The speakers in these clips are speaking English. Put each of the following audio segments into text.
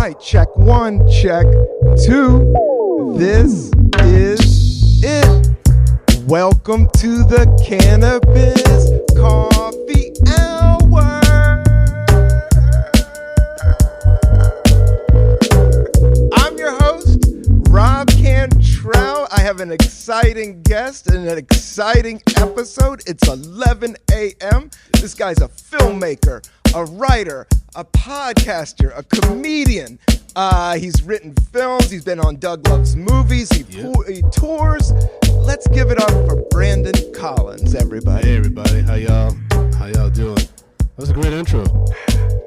right, check one, check two. This is it. Welcome to the Cannabis Coffee Hour. I'm your host, Rob Cantrell. I have an exciting guest and an exciting episode. It's 11 a.m. This guy's a filmmaker, a writer, a podcaster, a comedian. He's written films. He's been on Doug Loves Movies. He tours. Let's give it up for Brandon Collins, everybody. Hey, everybody. How y'all doing? That was a great intro.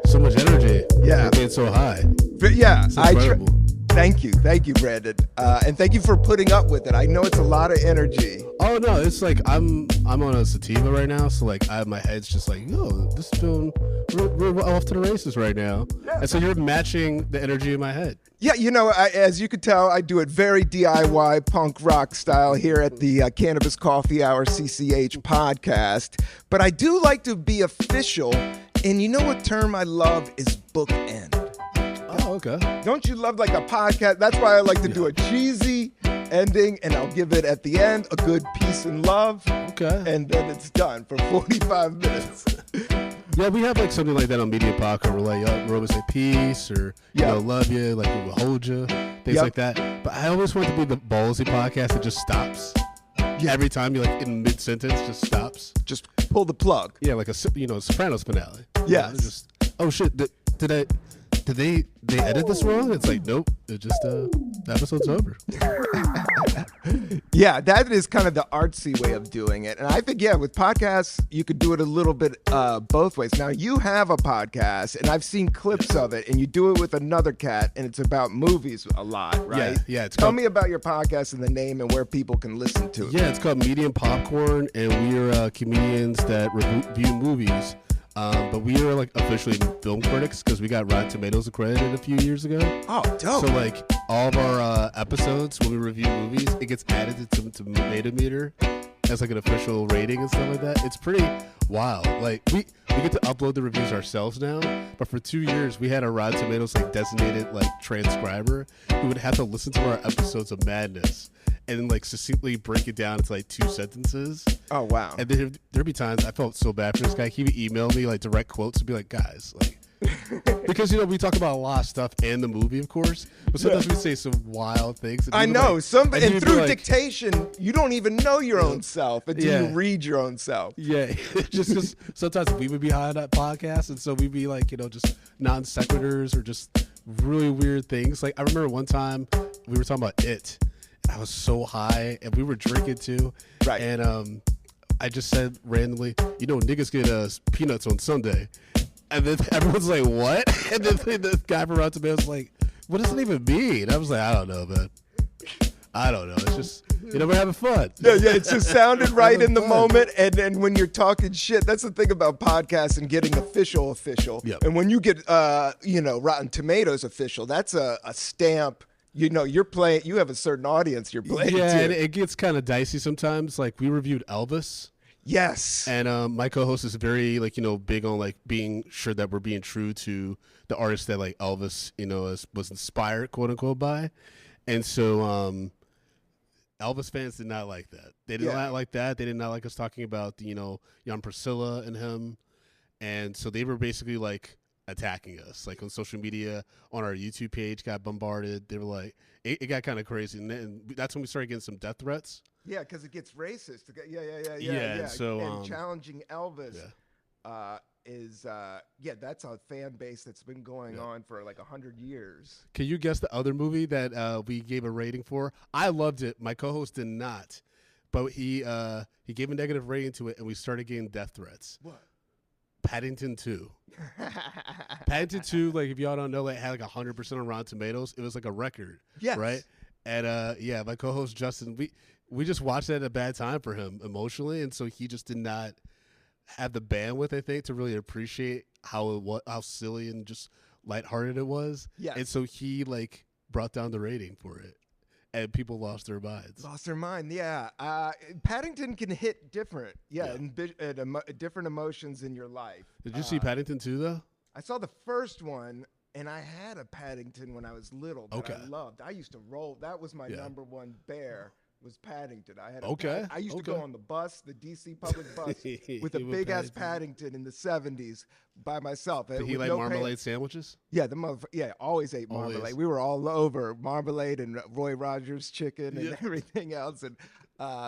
So much energy. Yeah. It being so high. Yeah. It's incredible. Thank you, Brandon, and thank you for putting up with it. I know it's a lot of energy. Oh no, it's like I'm on a sativa right now, so like my head's just like, yo, this is feeling we're off to the races right now. Yeah. And so you're matching the energy in my head. Yeah, you know, as you could tell, I do it very DIY punk rock style here at the Cannabis Coffee Hour CCH podcast. But I do like to be official, and you know what term I love is bookend. Oh, okay. Don't you love like a podcast? That's why I like to do a cheesy ending, and I'll give it at the end a good peace and love. Okay. And then it's done for 45 minutes. Yeah, we have like something like that on Media Podcast. We're like, we're always say peace or you know, love you, like we will hold you, things like that. But I always want to be the ballsy podcast that just stops. Yeah. Every time you're like in mid sentence, just stops. Just pull the plug. Yeah, like a Sopranos finale. Yeah. Oh shit! Did they edit this wrong? It's like, nope. It just the episode's over. Yeah, that is kind of the artsy way of doing it. And I think, with podcasts, you could do it a little bit both ways. Now, you have a podcast, and I've seen clips of it, and you do it with another cat, and it's about movies a lot, right? Yeah. Tell me about your podcast and the name and where people can listen to it. Yeah, it's called Medium Popcorn, and we are comedians that review movies. But we are like officially film critics because we got Rotten Tomatoes accredited a few years ago. Oh, dope. So like all of our episodes when we review movies, it gets added to Tomato Meter as like an official rating and stuff like that. It's pretty wild. Like we get to upload the reviews ourselves now, but for 2 years we had a Rotten Tomatoes like designated like transcriber who would have to listen to our episodes of madness and like succinctly break it down into like 2 sentences. Oh, wow. And there'd be times I felt so bad for this guy. He would email me like direct quotes and be like, guys, like, because, we talk about a lot of stuff and the movie, of course, but sometimes we say some wild things. I know. Like, and through dictation, you don't even know your own self until you read your own self. Yeah. Just because sometimes we would be high on that podcast, and so we'd be like, just non sequiturs or just really weird things. Like, I remember one time we were talking about It. I was so high, and we were drinking too. Right. And I just said randomly, niggas get peanuts on Sunday. And then everyone's like, what? And then the guy from Rotten Tomatoes was like, what does it even mean? I was like, I don't know, man. I don't know. It's just, we're having fun. Yeah, it just sounded right in the moment. And then when you're talking shit, that's the thing about podcasts and getting official. Yep. And when you get, Rotten Tomatoes official, that's a stamp. You're playing. You have a certain audience you're playing. Yeah, to. and it gets kind of dicey sometimes. Like we reviewed Elvis. Yes. And my co-host is very big on like being sure that we're being true to the artist that like Elvis was inspired quote unquote by, and so Elvis fans did not like that. They did not like that. They did not like us talking about young Priscilla and him, and so they were basically like attacking us like on social media, on our YouTube page, got bombarded. They were like, it got kind of crazy, and then that's when we started getting some death threats. Yeah, because it gets racist. Yeah. So and challenging Elvis is that's a fan base that's been going on for like 100 years. Can you guess the other movie that we gave a rating for? I loved it. My co-host did not, but he gave a negative rating to it, and we started getting death threats. What? Paddington 2. Paddington 2, like if y'all don't know, it had like 100% on Rotten Tomatoes. It was like a record. Yes. Right? And my co-host Justin, we just watched that at a bad time for him emotionally, and so he just did not have the bandwidth, I think, to really appreciate how silly and just lighthearted it was. Yeah. And so he like brought down the rating for it. And people lost their minds. Yeah. Paddington can hit different. And different emotions in your life. Did you see Paddington 2, though? I saw the first one. And I had a Paddington when I was little that I loved. I used to roll. That was my number one bear. Was Paddington. I had I used to go on the bus, the DC public bus, with a big ass Paddington in the 70s by myself. Did he like marmalade sandwiches? Yeah, always ate marmalade. We were all over marmalade and Roy Rogers chicken and everything else, and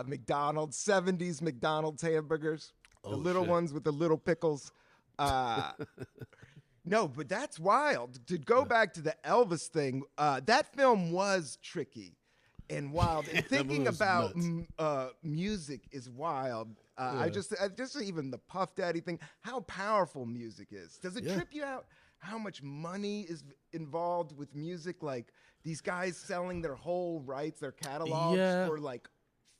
McDonald's 70s McDonald's hamburgers, the little ones with the little pickles. No, but that's wild. To go back to the Elvis thing, that film was tricky and wild. And thinking about music is wild. I just even the Puff Daddy thing, how powerful music is. Does it trip you out how much money is involved with music? Like these guys selling their whole rights, their catalogs for like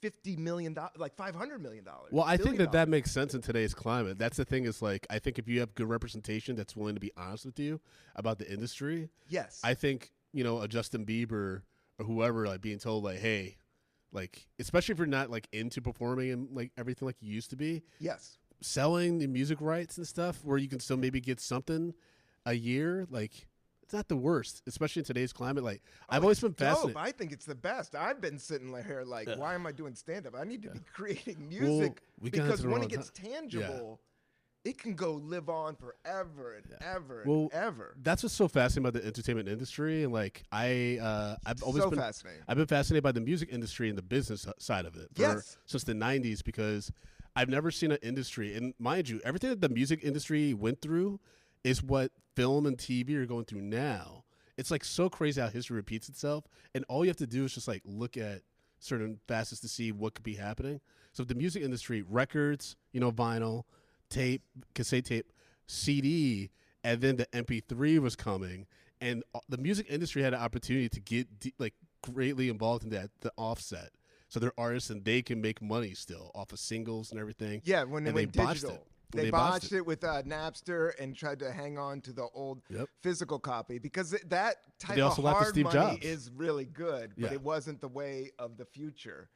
$50 million, like $500 million. Well, I think that makes sense in today's climate. That's the thing is like, I think if you have good representation that's willing to be honest with you about the industry. Yes. I think, a Justin Bieber or whoever, like being told like, hey, like, especially if you're not like into performing and like everything like you used to be. Yes. Selling the music rights and stuff where you can still maybe get something a year, like, it's not the worst, especially in today's climate. Like, I've always been fascinated. I think it's the best. I've been sitting here like, why am I doing stand-up? I need to be creating music because when it gets tangible, it can go live on forever and ever and ever. That's what's so fascinating about the entertainment industry. And like, I've always been fascinated. I've been fascinated by the music industry and the business side of it since the 90s because I've never seen an industry, and mind you, everything that the music industry went through is what film and TV are going through now. It's like so crazy how history repeats itself, and all you have to do is just like look at certain facets to see what could be happening. So the music industry, records, vinyl, tape, cassette tape, CD, and then the MP3 was coming, and the music industry had an opportunity to get like greatly involved in that, the offset. So they're artists and they can make money still off of singles and everything. Yeah, when they went digital. They botched it with Napster and tried to hang on to the old physical copy because that type of hard money is really good, but it wasn't the way of the future.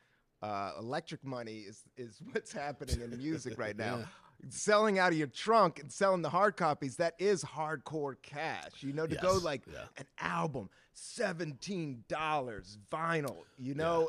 Electric money is what's happening in music right now. Selling out of your trunk and selling the hard copies, that is hardcore cash. To go like an album, $17 vinyl,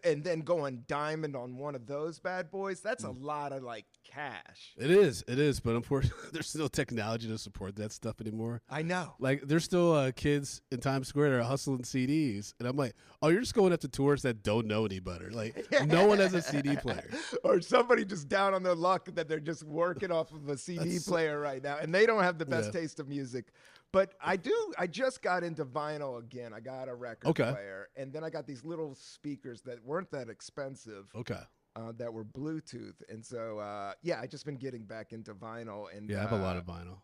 and then going diamond on one of those bad boys, that's a lot of like cash. It is, but unfortunately, there's no technology to support that stuff anymore. I know. Like, there's still kids in Times Square that are hustling CDs, and I'm like, oh, you're just going up to tours that don't know any better. Like, no one has a CD player. Or somebody just down on their luck that they're just working off of a CD player right now, and they don't have the best taste of music. But I just got into vinyl again. I got a record player, and then I got these little speakers that weren't that expensive. That were Bluetooth, and so I just been getting back into vinyl. And I have a lot of vinyl.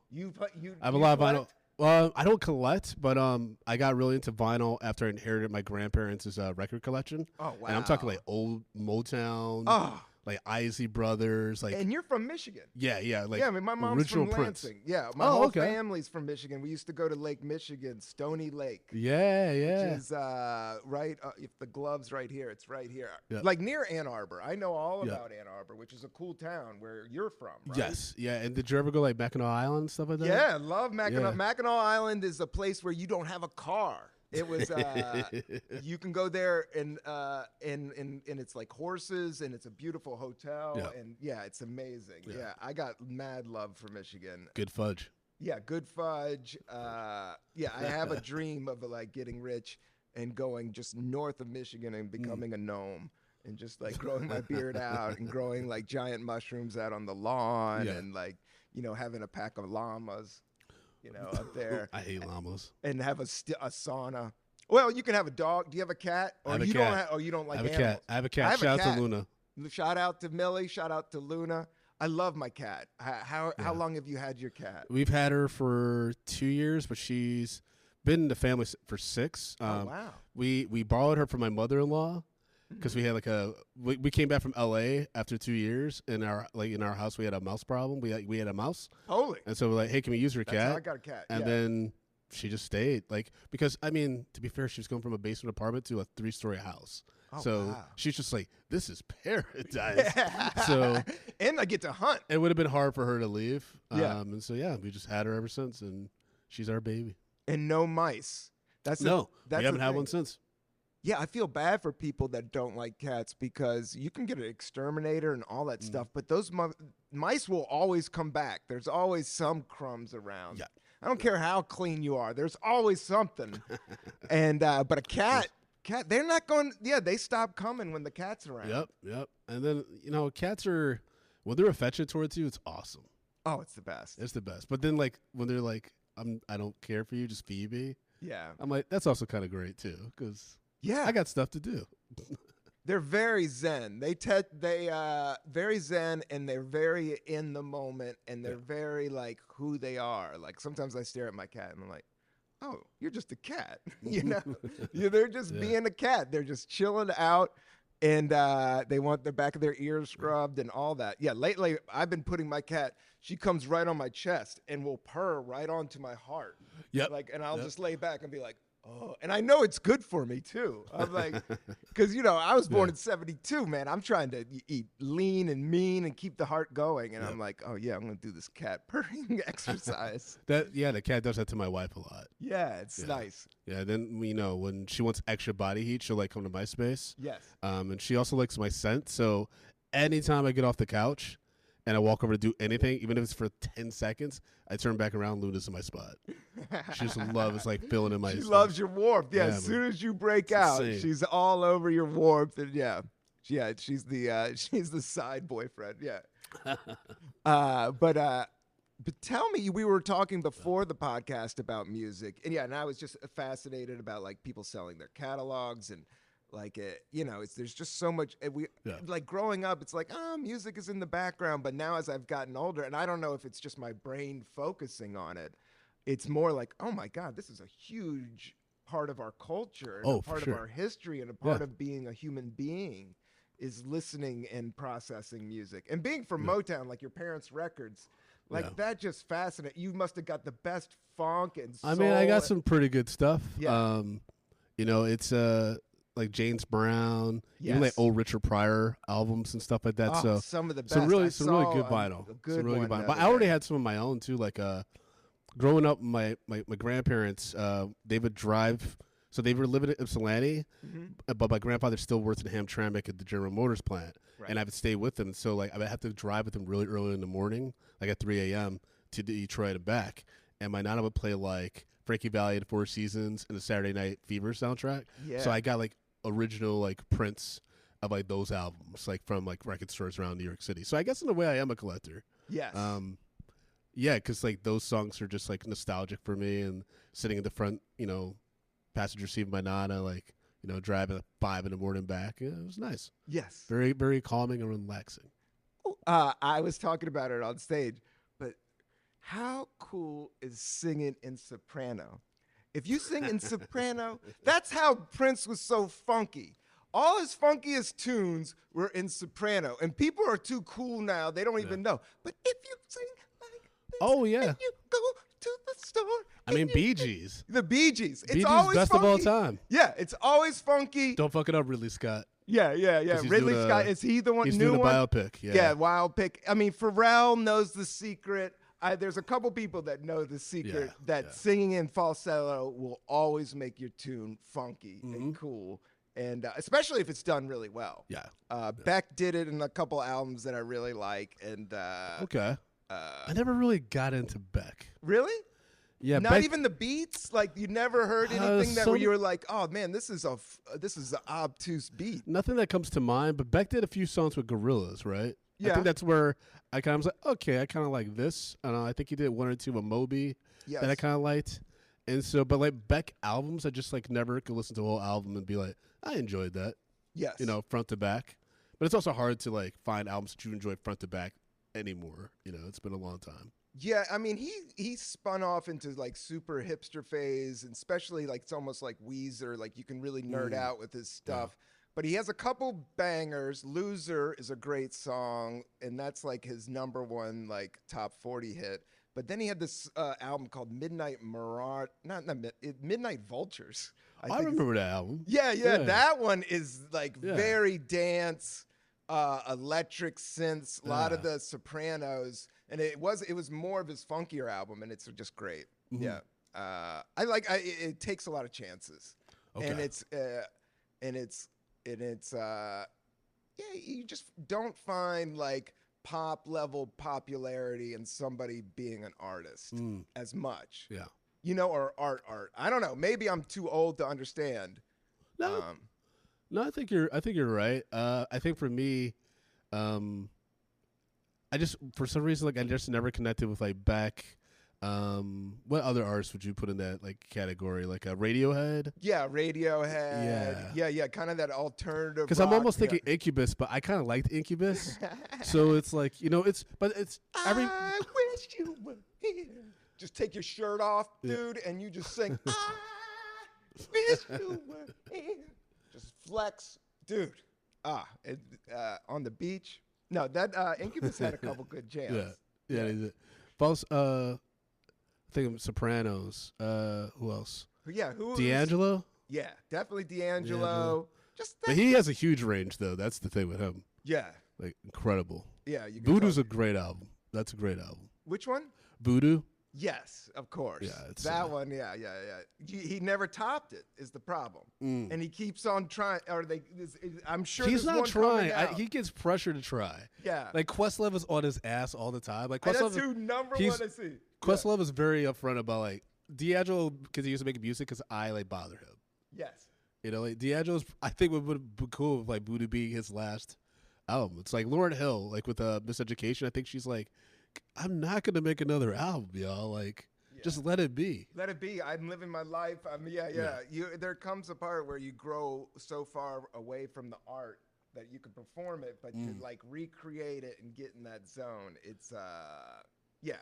I have a lot of vinyl. Well, I don't collect, but I got really into vinyl after I inherited my grandparents' record collection. Oh wow! And I'm talking like old Motown. Like Isley Brothers, like, and you're from Michigan. Yeah. Like, I mean, my mom's from Lansing. Yeah, my whole family's from Michigan. We used to go to Lake Michigan, Stony Lake. Yeah. Which is right. If the glove's right here, it's right here, like near Ann Arbor. I know all about Ann Arbor, which is a cool town where you're from. Right? Yes, yeah. And did you ever go like Mackinac Island and stuff like that? Yeah, love Mackinac. Yeah. Mackinac Island is a place where you don't have a car. It was you can go there and it's like horses and it's a beautiful hotel and it's amazing. Yeah, I got mad love for Michigan. Good fudge. Yeah, good fudge. I have a dream of like getting rich and going just north of Michigan and becoming a gnome and just like growing my beard out and growing like giant mushrooms out on the lawn and like having a pack of llamas. Up there. I hate llamas. And have a sauna. Well, you can have a dog. Do you have a cat? Or you don't like animals? I have a cat. Shout out to Luna. Shout out to Millie. Shout out to Luna. I love my cat. How long have you had your cat? We've had her for 2 years, but she's been in the family for 6. Oh, wow. We borrowed her from my mother-in-law. Because we had like we came back from LA after 2 years. In our house we had a mouse problem. We had a mouse. Holy! And so we're like, hey, can we use your cat? That's how I got a cat. And then she just stayed. Like, because I mean, to be fair, she was going from a basement apartment to a 3-story house. Oh, so wow. she's just like, this is paradise. So and I get to hunt. It would have been hard for her to leave. Yeah. And so we just had her ever since, and she's our baby. and no mice. No, That's we the haven't had thing. one since. Yeah, I feel bad for people that don't like cats because you can get an exterminator and all that stuff, but those mice will always come back. There's always some crumbs around. Yeah. I don't care how clean you are. There's always something. And but a cat, they're not going. Yeah, they stop coming when the cat's around. Yep. And then cats are when they're affectionate towards you, it's awesome. Oh, it's the best. It's the best. But then like when they're like, I don't care for you, just feed me. Yeah. I'm like, that's also kind of great too, because Yeah. I got stuff to do. They're very zen. They very zen, and they're very in the moment, and they're very like who they are. Like sometimes I stare at my cat and I'm like, oh, you're just a cat. They're just being a cat. They're just chilling out, and they want the back of their ears scrubbed and all that. Yeah, lately I've been putting my cat. She comes right on my chest and will purr right onto my heart. Yep. Like, and I'll just lay back and be like, oh, and I know it's good for me too. I'm like, because I was born in '72, man. I'm trying to eat lean and mean and keep the heart going, and I'm like, oh yeah, I'm gonna do this cat purring exercise. The cat does that to my wife a lot. Yeah, it's nice. Yeah, then when she wants extra body heat, she'll like come to my space. Yes. And she also likes my scent. So anytime I get off the couch and I walk over to do anything, even if it's for 10 seconds, I turn back around, Luna's in my spot. She just loves like filling in my She space. loves your warmth. Yeah, Yeah, as soon as you break out, insane. she's all over your warmth, and she's the side boyfriend. Yeah. But tell me, we were talking before the podcast about music, and I was just fascinated about like people selling their catalogs and like there's just so much. Like growing up, it's like music is in the background, but now as I've gotten older, and I don't know if it's just my brain focusing on it, it's more like, oh my God, this is a huge part of our culture, and a part of our history, and a part of being a human being is listening and processing music. And being from Motown, like your parents' records, like that just fascinates. You must have got the best funk and soul. I mean, I got some pretty good stuff. Yeah. It's like James Brown, even like old Richard Pryor albums and stuff like that. Oh, so some of the best. some really good vinyl. Some really good vinyl. But I already had some of my own too. Like growing up, my grandparents they would drive. So they were living in Ypsilanti, but my grandfather still worked in Hamtramck at the General Motors plant, and I would stay with them. So like I would have to drive with them really early in the morning, like at 3 a.m. to Detroit and back. And my nana would play like Frankie Valli and Four Seasons and the Saturday Night Fever soundtrack. Yeah. So I got like original like prints of like those albums, like from like record stores around New York City. So I guess in a way I am a collector. Yes. Yeah, because like those songs are just like nostalgic for me, and sitting in the front, passenger seat of my nana, like, driving at 5 a.m. back. Yeah, it was nice. Yes. Very, very calming and relaxing. I was talking about it on stage, but how cool is singing in soprano? If you sing in soprano, that's how Prince was so funky. All his funkiest tunes were in soprano, and people are too cool now. They don't even know. But if you sing like this, oh yeah, and you go to the store. I mean, Bee Gees. The Bee Gees. It's Bee Gees always best funky. of all time. Yeah, it's always funky. Don't fuck it up, Ridley Scott. Yeah. Ridley Scott, is he the one? He's new doing a one? biopic. Yeah, wild pick. I mean, Pharrell knows the secret. There's a couple people that know the secret that singing in falsetto will always make your tune funky and cool, and especially if it's done really well. Yeah. Beck did it in a couple albums that I really like, and okay. I never really got into Beck. Really? Yeah, not even the beats. Like you never heard anything where you were like, "Oh man, this is an obtuse beat." Nothing that comes to mind. But Beck did a few songs with Gorillaz, right? Yeah. I think that's where I kind of was like, okay, I kind of like this. I think he did one or two with Moby that I kind of liked. And so, but like Beck albums, I just like never could listen to a whole album and be like, I enjoyed that. Yes. Front to back. But it's also hard to like find albums that you enjoy front to back anymore. It's been a long time. Yeah, I mean, he spun off into like super hipster phase, and especially like it's almost like Weezer, like you can really nerd out with his stuff. Yeah. But he has a couple bangers. Loser is a great song, and that's like his number one like top 40 hit. But then he had this album called Midnight Mirage, Midnight Vultures. I remember that album. Yeah, that one is like very dance, electric synths, a lot of the Sopranos. And it was more of his funkier album, and it's just great. Mm-hmm. Yeah. it takes a lot of chances, Okay. and yeah, you just don't find like pop level popularity in somebody being an artist as much, Yeah. or art. I don't know. Maybe I'm too old to understand. No, no, I think you're right. I think for me, I just for some reason like I just never connected with like Beck. What other artists would you put in that like category? Like a Radiohead? Yeah, Radiohead. Yeah, kind of that alternative. Because I'm rock. almost thinking Incubus, but I kind of liked Incubus. So it's like it's every. I wish you were here. Just take your shirt off, dude, and you just sing. I wish you were here. Just flex, dude. On the beach. No, that Incubus had a couple good jams. Yeah. False. I think of Sopranos. Who else? Yeah, who? D'Angelo. Yeah, definitely D'Angelo. But he has a huge range, though. That's the thing with him. Yeah. Like incredible. Yeah, you. Voodoo's a great album. That's a great album. Which one? Voodoo. Yes, of course. Yeah, it's, that one. Yeah. He never topped it. Is the problem, and he keeps on trying. I'm sure he's not trying. He He gets pressure to try. Yeah, like Questlove is on his ass all the time. Like that's Questlove, who number one to see. Questlove is very upfront about like D'Angelo because he used to make music because I like bother him. Yes, like D'Angelo's. I think would be cool if like Voodoo be his last album. It's like Lauryn Hill, like with Miseducation. I think she's like, I'm not gonna make another album, y'all. Like, just let it be. Let it be. I'm living my life. Yeah. There comes a part where you grow so far away from the art that you can perform it, but to like recreate it and get in that zone, it's yeah.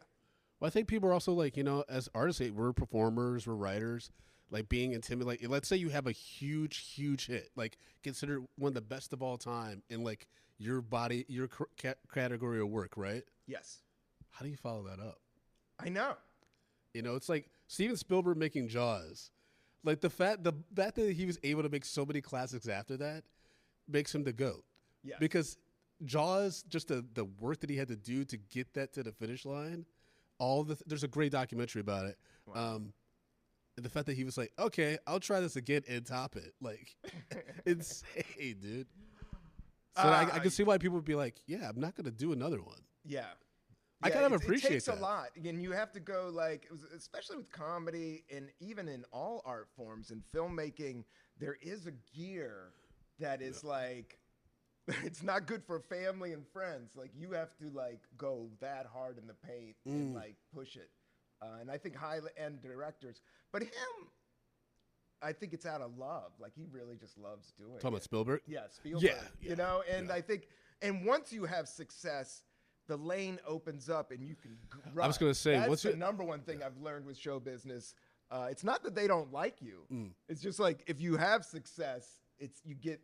Well, I think people are also like, as artists, we're performers, we're writers, like being intimidated. Like, let's say you have a huge hit, like considered one of the best of all time in like your category of work, right? Yes. How do you follow that up? I know. It's like Steven Spielberg making Jaws. Like the fact that he was able to make so many classics after that makes him the GOAT. Yeah. Because Jaws, just the work that he had to do to get that to the finish line, there's a great documentary about it. Wow. And the fact that he was like, okay, I'll try this again and top it. Like, insane, dude. So I can see why people would be like, yeah, I'm not going to do another one. Yeah. I kind of appreciate that. It takes a lot. And you have to go like, especially with comedy and even in all art forms and filmmaking, there is a gear that is like, it's not good for family and friends. Like you have to like go that hard in the paint and like push it. And I think high-end directors, but him, I think it's out of love. Like he really just loves doing it. Talking about Spielberg? Yeah, Spielberg. Yeah. And I think, and once you have success, the lane opens up and you can run. I was going to say, that's the number one thing I've learned with show business. It's not that they don't like you. It's just like if you have success, you get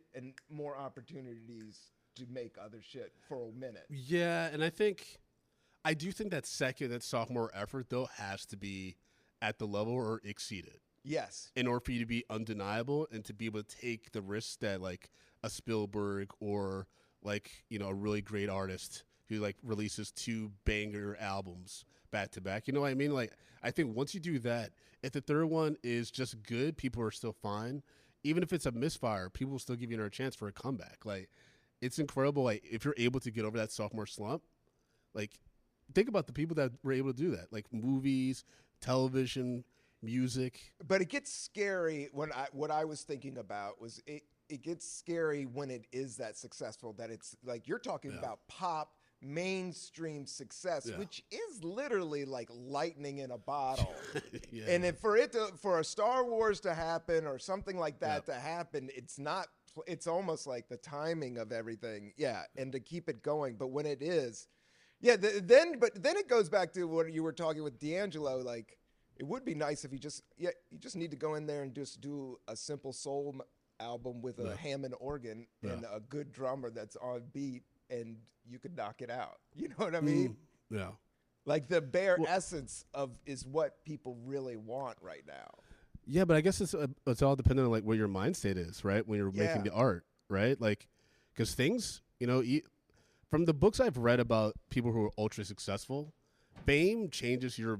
more opportunities to make other shit for a minute. Yeah, and I do think that sophomore effort though has to be at the level or exceed it. Yes. In order for you to be undeniable and to be able to take the risks that like a Spielberg or like, a really great artist who like releases 2 banger albums back to back. You know what I mean? Like, I think once you do that, if the third one is just good, people are still fine. Even if it's a misfire, people will still give you another chance for a comeback. Like, it's incredible. Like, if you're able to get over that sophomore slump, like, think about the people that were able to do that. Like, movies, television, music. But it gets scary what I was thinking about was it gets scary when it is that successful, that it's like you're talking about pop mainstream success, which is literally like lightning in a bottle. And if for a Star Wars to happen or something like that to happen, it's almost like the timing of everything. Yeah. And to keep it going. But when it is, then it goes back to what you were talking with D'Angelo. Like it would be nice if you just need to go in there and just do a simple soul album with a Hammond organ and a good drummer that's on beat, and you could knock it out. You know what I mean? Yeah. Like the bare essence is what people really want right now. Yeah, but I guess it's all dependent on like what your mind state is, right? When you're making the art, right? Like, because things, from the books I've read about people who are ultra successful, fame changes your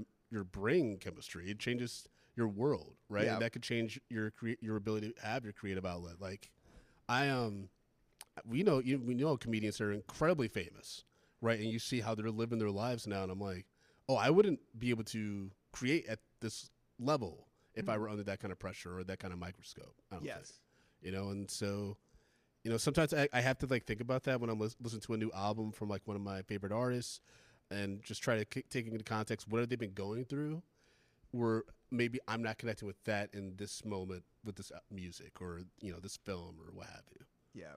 brain chemistry. It changes your world, right? Yeah. And that could change your ability to have your creative outlet. Like we know comedians are incredibly famous, right? And you see how they're living their lives now, and I'm like, oh, I wouldn't be able to create at this level if I were under that kind of pressure or that kind of microscope. I don't think, and so, sometimes I have to like think about that when I'm listening to a new album from like one of my favorite artists, and just try to take into context what have they been going through, where maybe I'm not connecting with that in this moment with this music or this film or what have you. Yeah.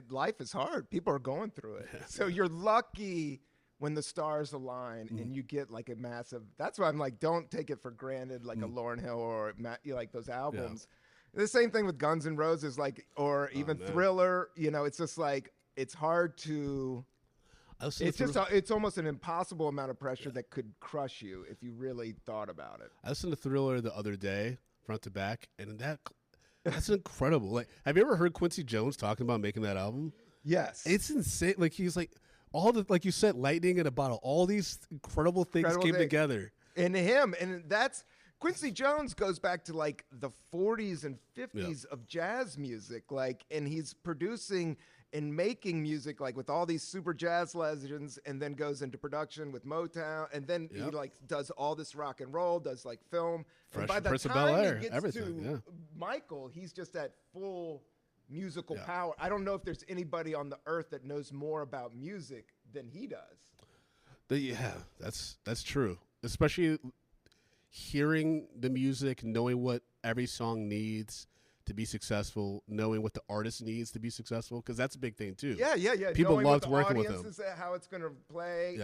Life is hard. People are going through it. So you're lucky when the stars align and you get like a massive. That's why I'm like, don't take it for granted, like a Lauryn Hill or like those albums. Yeah. The same thing with Guns N' Roses, like, or even Thriller. It's just like it's hard to. It's almost an impossible amount of pressure that could crush you if you really thought about it. I listened to Thriller the other day, front to back, and that's incredible. Like, have you ever heard Quincy Jones talking about making that album? Yes, it's insane. Like, he's like all the, like you said, lightning in a bottle. All these incredible things came together. And that's Quincy Jones goes back to like the 40s and 50s of jazz music, like, and he's producing and making music like with all these super jazz legends, and then goes into production with Motown, and then he like does all this rock and roll, does like film. And by the Prince of time Bel-Air, he gets to Michael, he's just at full musical power. I don't know if there's anybody on the earth that knows more about music than he does. Yeah, that's true. Especially hearing the music, knowing what every song needs to be successful, knowing what the artist needs to be successful, because that's a big thing too. Yeah. People loved working with him. How it's going to play,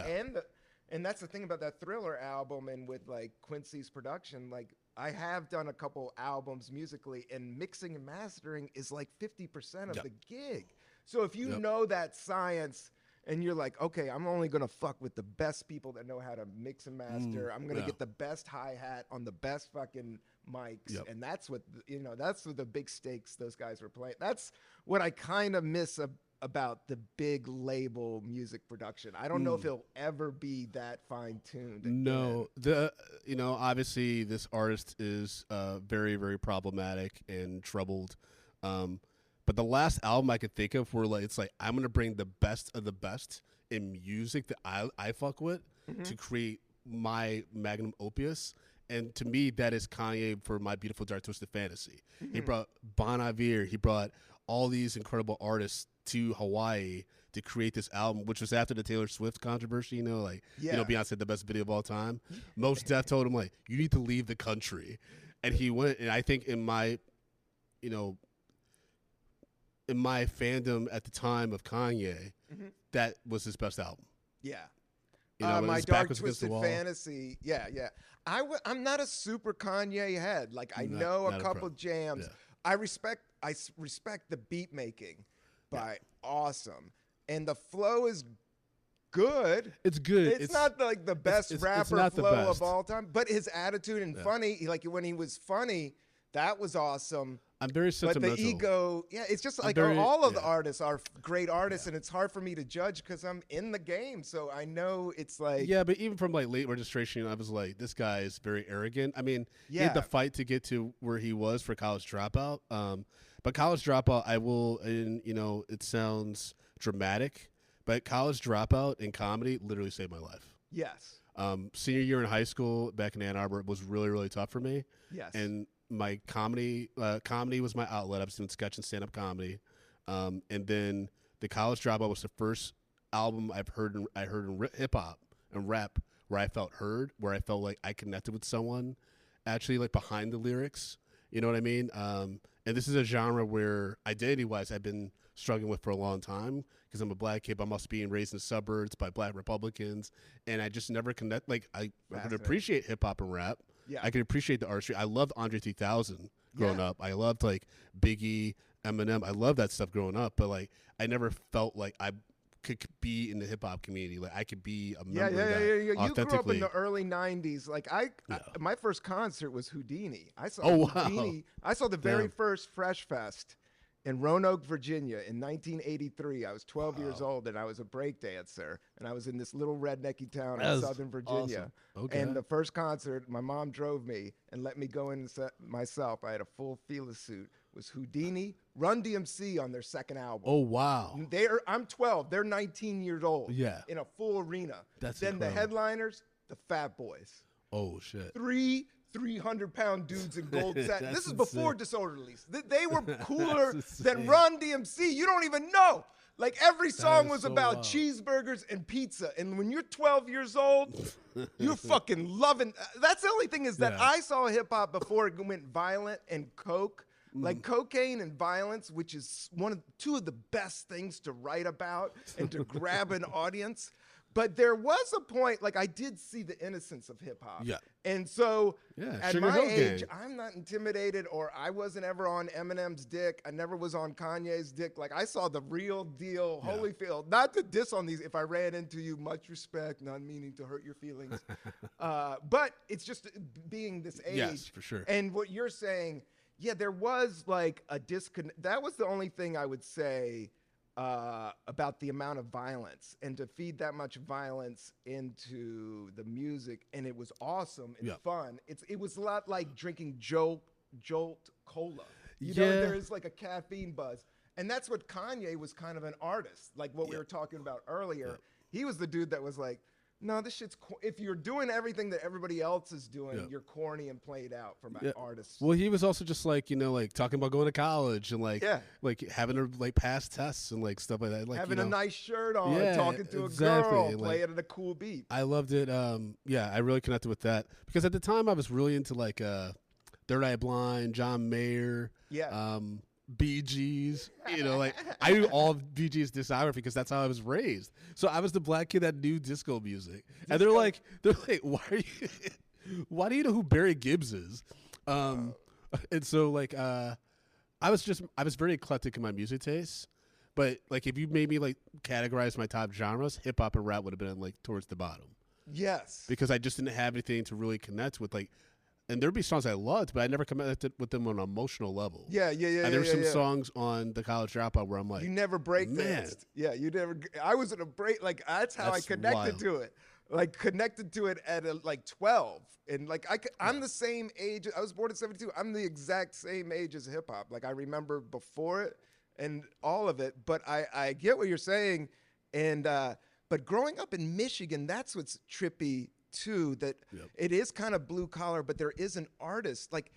and that's the thing about that Thriller album, and with like Quincy's production. Like, I have done a couple albums musically, and mixing and mastering is like 50% of the gig. So if you know that science, and you're like, okay, I'm only going to fuck with the best people that know how to mix and master. I'm going to get the best hi-hat on the best fucking mics. And that's what, that's what the big stakes those guys were playing. That's what I kind of miss about the big label music production. I don't know if it'll ever be that fine-tuned again. No, obviously this artist is very, very problematic and troubled. But the last album I could think of where like it's like I'm gonna bring the best of the best in music that I fuck with to create my magnum opus, and to me that is Kanye for My Beautiful Dark Twisted Fantasy. He brought Bon Iver, he brought all these incredible artists to Hawaii to create this album, which was after the Taylor Swift controversy. Beyonce the best video of all time. Mos Def told him like, you need to leave the country, and he went. And I think in my fandom at the time of Kanye, that was his best album. Yeah. My Dark Twisted Fantasy. Yeah. I'm not a super Kanye head. Like, I know a couple jams. Yeah. I respect the beat making by Awesome. And the flow is good. It's good. It's not like the best rapper flow of all time, but his attitude and funny, like when he was funny, that was awesome. I'm very sentimental. But the ego, it's just like all of the artists are great artists, and it's hard for me to judge because I'm in the game, so I know it's like... Yeah, but even from like Late Registration, I was like, this guy is very arrogant. I mean, he had the fight to get to where he was for College Dropout. But College Dropout, it sounds dramatic, but College Dropout in comedy literally saved my life. Yes. Senior year in high school back in Ann Arbor was really, really tough for me. Yes. And my comedy was my outlet. I was doing sketch and stand-up comedy, and then the College Dropout was the first album I heard in hip hop and rap where I felt heard, where I felt like I connected with someone, actually like behind the lyrics. You know what I mean? And this is a genre where identity-wise I've been struggling with for a long time because I'm a black kid. I'm also being raised in the suburbs by black Republicans, and I just never connect. Like I would appreciate hip hop and rap. Yeah. I can appreciate the artistry. I loved Andre 3000 growing up. I loved like Biggie, Eminem. I loved that stuff growing up, but like I never felt like I could be in the hip hop community. Like I could be a member of that You grew up in the early '90s. Like my first concert was Houdini. I saw Houdini. I saw the very first Fresh Fest in Roanoke, Virginia in 1983. I was 12 years old and I was a breakdancer. And I was in this little rednecky town in That was Southern Virginia. awesome. Okay. And the first concert, my mom drove me and let me go in myself. I had a full Fila suit. It was Houdini, Run DMC on their second album. Oh, wow. I'm 12. They're 19 years old. Yeah. In a full arena. That's then incredible. the headliners, the Fat Boys. Oh, shit. 300-pound dudes in gold satin. This is insane. before Disorderlies. They were cooler That's than insane. Run DMC. You don't even know. Like every song is was so about wild. cheeseburgers and pizza. And when you're 12 years old, you're fucking loving. That's the only thing is that Yeah. I saw hip hop before it went violent and coke. Like cocaine and violence, which is two of the best things to write about and to grab an audience. But there was a point, like I did see the innocence of hip hop. Yeah. And so Yeah, at Sugar my Hill age, Gang. I'm not intimidated, or I wasn't ever on Eminem's dick. I never was on Kanye's dick. Like I saw the real deal, Yeah. Holyfield. Not to diss on these. If I ran into you, much respect, not meaning to hurt your feelings. But it's just being this age. Yes, for sure. And what you're saying, yeah, there was like a disconnect. That was the only thing I would say about the amount of violence, and to feed that much violence into the music, and it was awesome and Yeah. fun. It was a lot like drinking Jolt Cola. You Yeah. know, there's like a caffeine buzz, and that's what Kanye was kind of an artist, like what we were talking about earlier. He was the dude that was like, no, this shit's if you're doing everything that everybody else is doing, Yeah. you're corny and played out from Yeah. artists. Well, he was also just like, like talking about going to college and like, Yeah. like having to like pass tests and like stuff like that. Like Having you a know, nice shirt on, Yeah, talking to exactly, a girl, and, playing at a cool beat. I loved it. Yeah, I really connected with that because at the time I was really into like Third Eye Blind, John Mayer, Yeah. Bee Gees. Like I knew all of Bee Gees discography because that's how I was raised. So I was the black kid that knew disco music, and they're like, why are you? Why do you know who Barry Gibbs is? And so like I was very eclectic in my music tastes. But like if you made me like categorize my top genres, hip hop and rap would have been like towards the bottom. Yes. Because I just didn't have anything to really connect with. Like, and there'd be songs I loved, but I never connected with them on an emotional level. Yeah. And there were some songs on the College Dropout where I'm like, You never break man. danced. Yeah, you never. I was in a break. Like that's how That's I connected wild. to it. Like connected to it at like 12, and like I'm the same age. I was born in '72. I'm the exact same age as hip hop. Like I remember before it and all of it. But I get what you're saying, and but growing up in Michigan, that's what's trippy too. That it is kind of blue collar, but there is an artist like.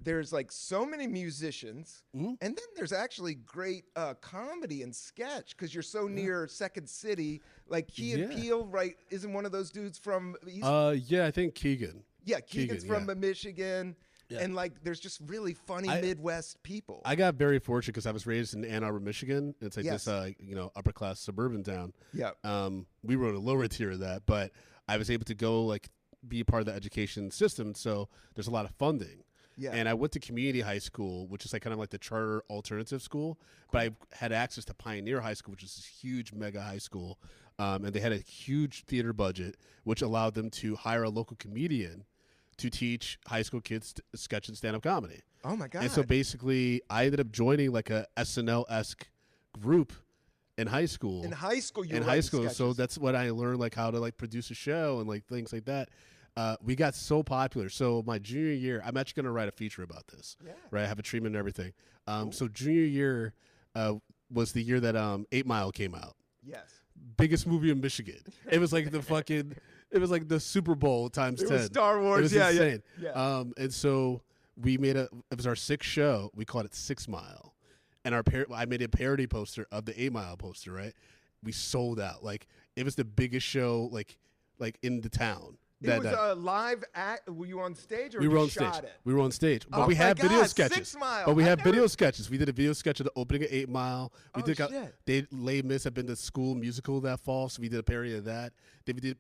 There's like so many musicians, and then there's actually great comedy and sketch because you're so near Second City. Like Key and Peele, right? Isn't one of those dudes from East? Yeah, I think Keegan. Yeah, Keegan's Keegan, from Michigan, and like there's just really funny Midwest people. I got very fortunate because I was raised in Ann Arbor, Michigan. It's like Yes. this, upper class suburban town. Yeah. We were a lower tier of that, but I was able to go like be a part of the education system. So there's a lot of funding. Yeah. And I went to community high school, which is like kind of like the charter alternative school, but I had access to Pioneer High School, which is this huge mega high school. And they had a huge theater budget, which allowed them to hire a local comedian to teach high school kids sketch and stand-up comedy. Oh my God. And so basically I ended up joining like a SNL-esque group in high school. in high school, you In were high writing school. So sketches. that's what I learned, like how to like produce a show and like things like that. We got so popular. So my junior year, I'm actually going to write a feature about this. Yeah. Right. I have a treatment and everything. So junior year was the year that 8 Mile came out. Yes. Biggest movie in Michigan. It was like it was like the Super Bowl times 10. was Star Wars, It was yeah, yeah, insane. yeah. And so it was our sixth show. We called it 6 Mile. And I made a parody poster of the 8 Mile poster, right? We sold out. Like it was the biggest show like in the town. It was a live act. Were you on stage or We were you on shot stage. it? We were on stage, but Oh we my had video God, sketches. 6 Mile. But we I had never- video sketches. We did a video sketch of the opening of 8 Mile. We Oh, did. shit. They Les Mis had been the school musical that fall, so we did a parody of that. Then we did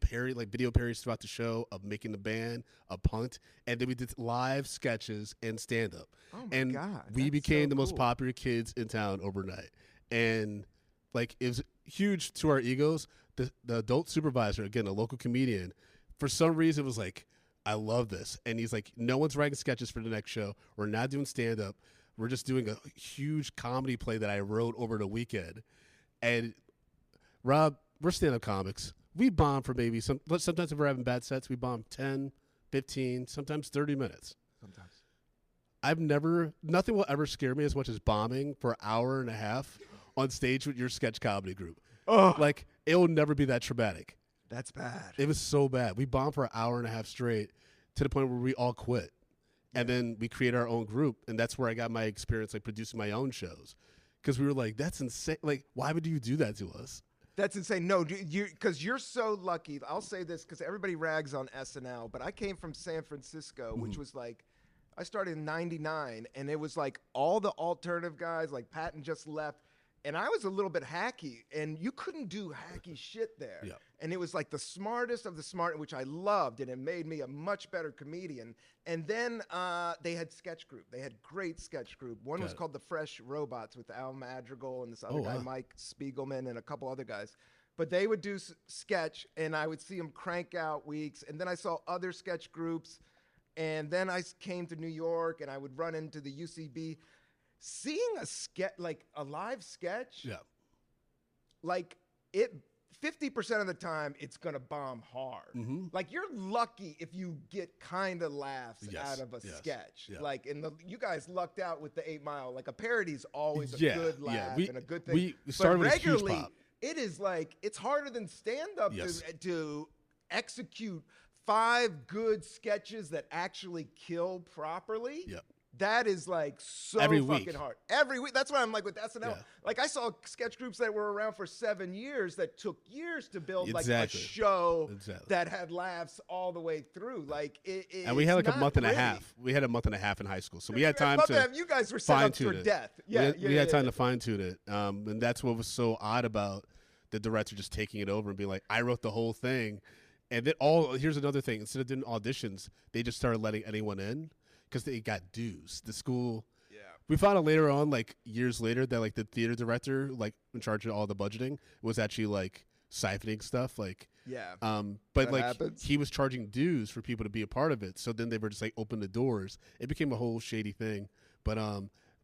video parodies throughout the show of Making the Band, a Punt, and then we did live sketches and stand up. Oh my and God, we that's became so the most cool. popular kids in town overnight, and like it was huge to our egos. The adult supervisor, again a local comedian, for some reason was like, I love this. And he's like, no one's writing sketches for the next show. We're not doing stand-up. we're just doing a huge comedy play that I wrote over the weekend. And Rob, we're stand-up comics. We bomb for maybe sometimes if we're having bad sets, we bomb 10, 15, sometimes 30 minutes. Sometimes. Nothing will ever scare me as much as bombing for an hour and a half on stage with your sketch comedy group. Oh, Like, it will never be that traumatic. that's bad. It was so bad. We bombed for an hour and a half straight to the point where we all quit. And then we created our own group, and that's where I got my experience, like, producing my own shows. Because we were like, that's insane. Like, why would you do that to us? That's insane. No, because you're so lucky. I'll say this because everybody rags on SNL, but I came from San Francisco, which was like, I started in '99, and it was like all the alternative guys, like Patton just left, and I was a little bit hacky, and you couldn't do hacky shit there. Yeah. And it was like the smartest of the smart, which I loved, and it made me a much better comedian. And then they had sketch group. They had great sketch group. One was called The Fresh Robots with Al Madrigal and this other guy, Mike Spiegelman, and a couple other guys. But they would do sketch, and I would see them crank out weeks. And then I saw other sketch groups, and then I came to New York, and I would run into the UCB. Seeing a sketch, like a live sketch, like it 50% of the time it's gonna bomb hard. Like you're lucky if you get kind of laughs out of a sketch. Yeah. Like you guys lucked out with the 8 Mile. Like a parody's always a good laugh and a good thing. We started but with a huge regularly, pop. it is like it's harder than stand-up to execute 5 good sketches that actually kill properly. Yep. That is like so Every fucking week. hard. Every week. That's why I'm like with SNL. Yeah. Like I saw sketch groups that were around for 7 years that took years to build like a Exactly. show Exactly. that had laughs all the way through. Like And we had like it's a month and a not pretty. half. We had a month and a half in high school. So we had time Month to and a half, you guys were set up for fine-tune it. death. Yeah, we had time to fine-tune it. And that's what was so odd about the director just taking it over and being like, I wrote the whole thing. And then here's another thing. Instead of doing auditions, they just started letting anyone in because they got dues. The school. Yeah. We found out later on, like years later, that like the theater director, like in charge of all the budgeting, was actually like siphoning stuff. Like, but that like happens. he was charging dues for people to be a part of it. So then they were just like open the doors. It became a whole shady thing. But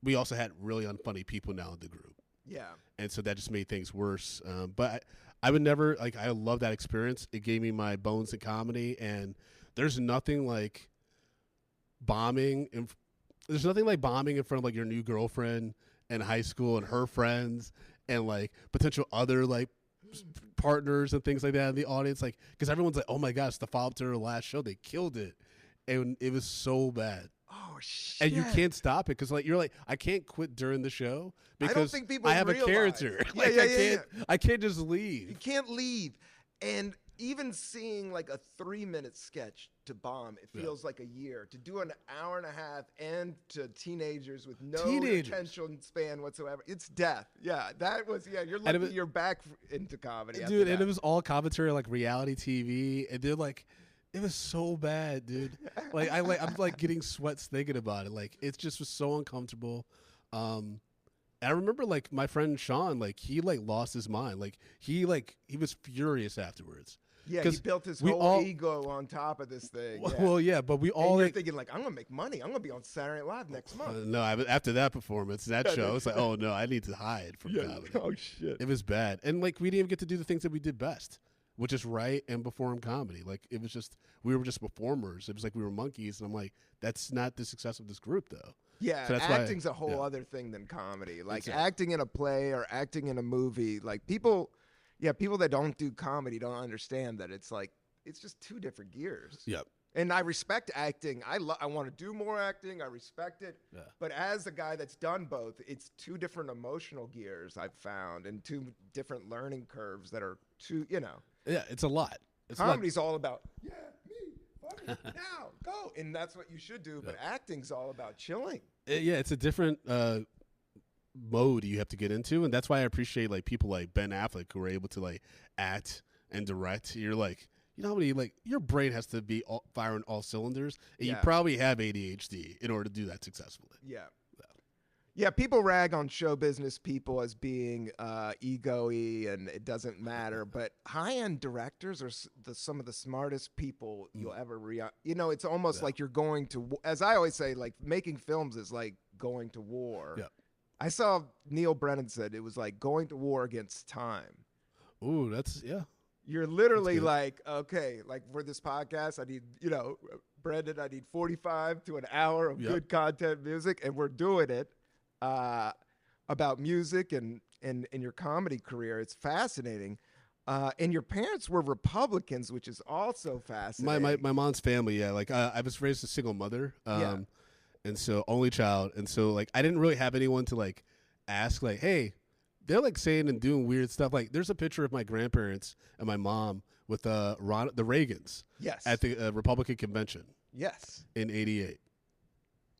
we also had really unfunny people now in the group. Yeah. And so that just made things worse. But I would never, like, I love that experience. It gave me my bones in comedy. And there's nothing like bombing. There's nothing like bombing in front of like your new girlfriend in high school and her friends and like potential other like partners and things like that in the audience. Like, because everyone's like, oh my gosh, the follow up to her last show, they killed it. And it was so bad. Oh shit! And you can't stop it because, like, you're like, I can't quit during the show because I don't think people I have realize. a character. Yeah, Like, I can't just leave. You can't leave. And even seeing like a 3-minute sketch to bomb, it feels like a year. To do an hour and a half and to teenagers with no attention span whatsoever, it's death. Yeah, that was, you're lucky you're back into comedy. Dude, and it was all commentary, like reality TV. And they're like, it was so bad, dude. I'm like getting sweats thinking about it. Like, it just was so uncomfortable. And I remember like my friend Sean, like he like lost his mind. Like he was furious afterwards. Yeah, he built his whole ego on top of this thing. Well, yeah, but we all you're thinking like, I'm gonna make money. I'm gonna be on Saturday Night Live next month. No, after that performance, that show, it's like, oh no, I need to hide from comedy. Oh shit, it was bad, and like we didn't even get to do the things that we did best, which is write and perform comedy. Like it was just we were just performers. It was like we were monkeys, and I'm like, that's not the success of this group, though. Yeah, so acting's a whole other thing than comedy. Like acting in a play or acting in a movie, like people that don't do comedy don't understand that it's like it's just 2 different gears. Yep. And I respect acting. I want to do more acting. I respect it. Yeah. But as a guy that's done both, it's 2 different emotional gears I've found and 2 different learning curves that are Yeah, it's a lot. Comedy's all about me. Now go, and that's what you should do. But acting's all about chilling. Yeah, it's a different mode you have to get into, and that's why I appreciate like people like Ben Affleck who are able to like act and direct. You're like, you know how many like your brain has to be firing all cylinders, and you probably have ADHD in order to do that successfully. Yeah, people rag on show business people as being ego-y and it doesn't matter, but high-end directors are some of the smartest people you'll ever it's almost like you're going to, as I always say, like making films is like going to war. Yeah. I saw Neil Brennan said it was like going to war against time. Ooh, that's You're literally like, okay, like for this podcast, I need, Brendan, I need 45 to an hour of good content music, and we're doing it about music and your comedy career. It's fascinating. And your parents were Republicans, which is also fascinating. My mom's family, like I was raised a single mother, and so only child, and so like I didn't really have anyone to like ask, like, hey, they're like saying and doing weird stuff. Like there's a picture of my grandparents and my mom with the Reagans, at the Republican convention, in '88.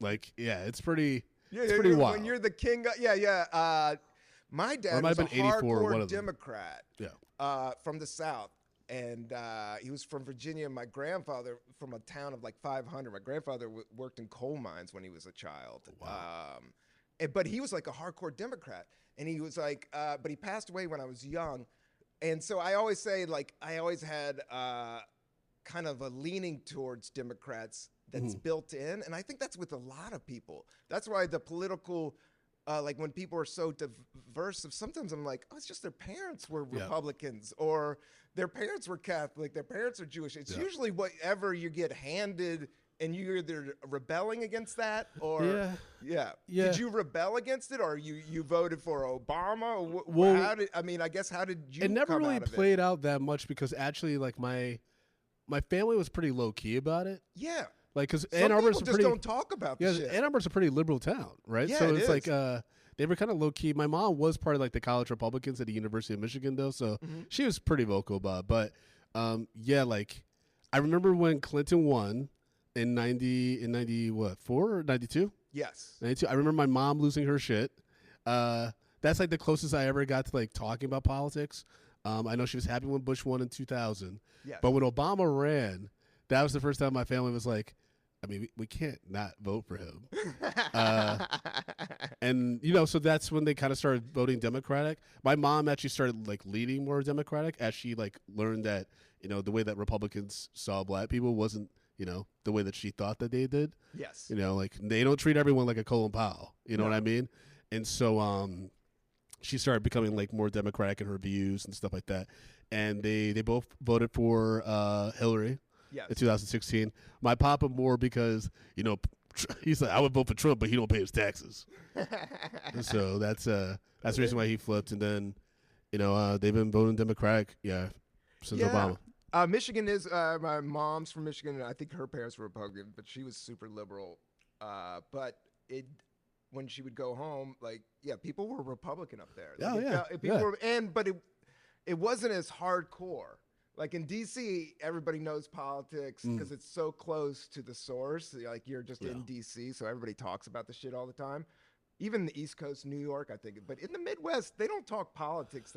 Like, it's pretty, it's pretty wild. When you're the king, my dad was a hardcore Democrat. From the South, and he was from Virginia. My grandfather from a town of like 500. My grandfather worked in coal mines when he was a child. Wow. But he was like a hardcore Democrat, and he was like, but he passed away when I was young, and so I always say like I always had kind of a leaning towards Democrats that's built in, and I think that's with a lot of people. That's why the political. Like when people are so diverse, sometimes I'm like, oh, it's just their parents were Republicans or their parents were Catholic, their parents are Jewish. It's usually whatever you get handed and you're either rebelling against that or, Did you rebel against it or you voted for Obama? How did you It never really played out that much because actually like my family was pretty low key about it. Yeah. Like, because Ann Arbor's just don't talk about this shit. Ann Arbor's a pretty liberal town, right? Yeah, so it's like they were kind of low key. My mom was part of like the college Republicans at the University of Michigan, though, so she was pretty vocal about it. But like I remember when Clinton won in 94 or 92? Yes, 92. I remember my mom losing her shit. That's like the closest I ever got to like talking about politics. I know she was happy when Bush won in 2000. Yes. But when Obama ran, that was the first time my family was like, I mean, we can't not vote for him. And, so that's when they kind of started voting Democratic. My mom actually started, like, leaning more Democratic as she, like, learned that, the way that Republicans saw black people wasn't, the way that she thought that they did. Yes. Like, they don't treat everyone like a Colin Powell. You know what I mean? And so she started becoming, like, more Democratic in her views and stuff like that. And they both voted for Hillary. Yes. In 2016, my papa more because he's like I would vote for Trump, but he don't pay his taxes. So that's the reason why he flipped. And then they've been voting Democratic, since Obama. Michigan is my mom's from Michigan, and I think her parents were Republican, but she was super liberal. But when she would go home, like people were Republican up there. Like, but it wasn't as hardcore. Like in D.C., everybody knows politics because it's so close to the source. Like you're just in D.C., so everybody talks about the shit all the time. Even the East Coast, New York, I think. But in the Midwest, they don't talk politics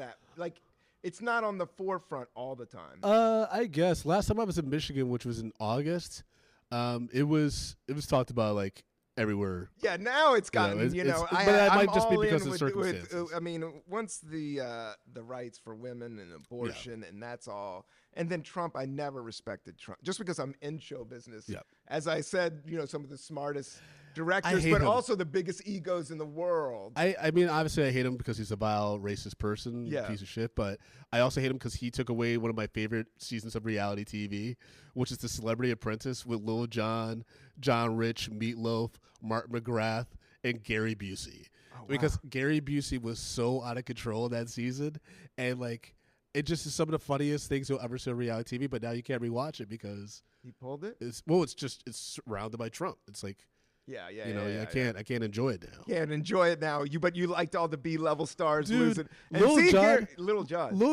it's not on the forefront all the time. I guess last time I was in Michigan, which was in August, it was talked about like everywhere. Yeah, now it's gotten, but that might just be because of circumstances. Once the rights for women and abortion and that's all. And then Trump, I never respected Trump just because I'm in show business. Yeah. As I said, some of the smartest directors, but also the biggest egos in the world. I mean, obviously I hate him because he's a vile, racist person, piece of shit, but I also hate him because he took away one of my favorite seasons of reality TV, which is The Celebrity Apprentice with Lil Jon, John Rich, Meatloaf, Mark McGrath, and Gary Busey. Oh, wow. Because Gary Busey was so out of control in that season, and like it just is some of the funniest things you'll ever see on reality TV, but now you can't rewatch it because he pulled it? It's surrounded by Trump. It's like I can't enjoy it now. Can't enjoy it now. But you liked all the B-level stars Dude, losing. And Little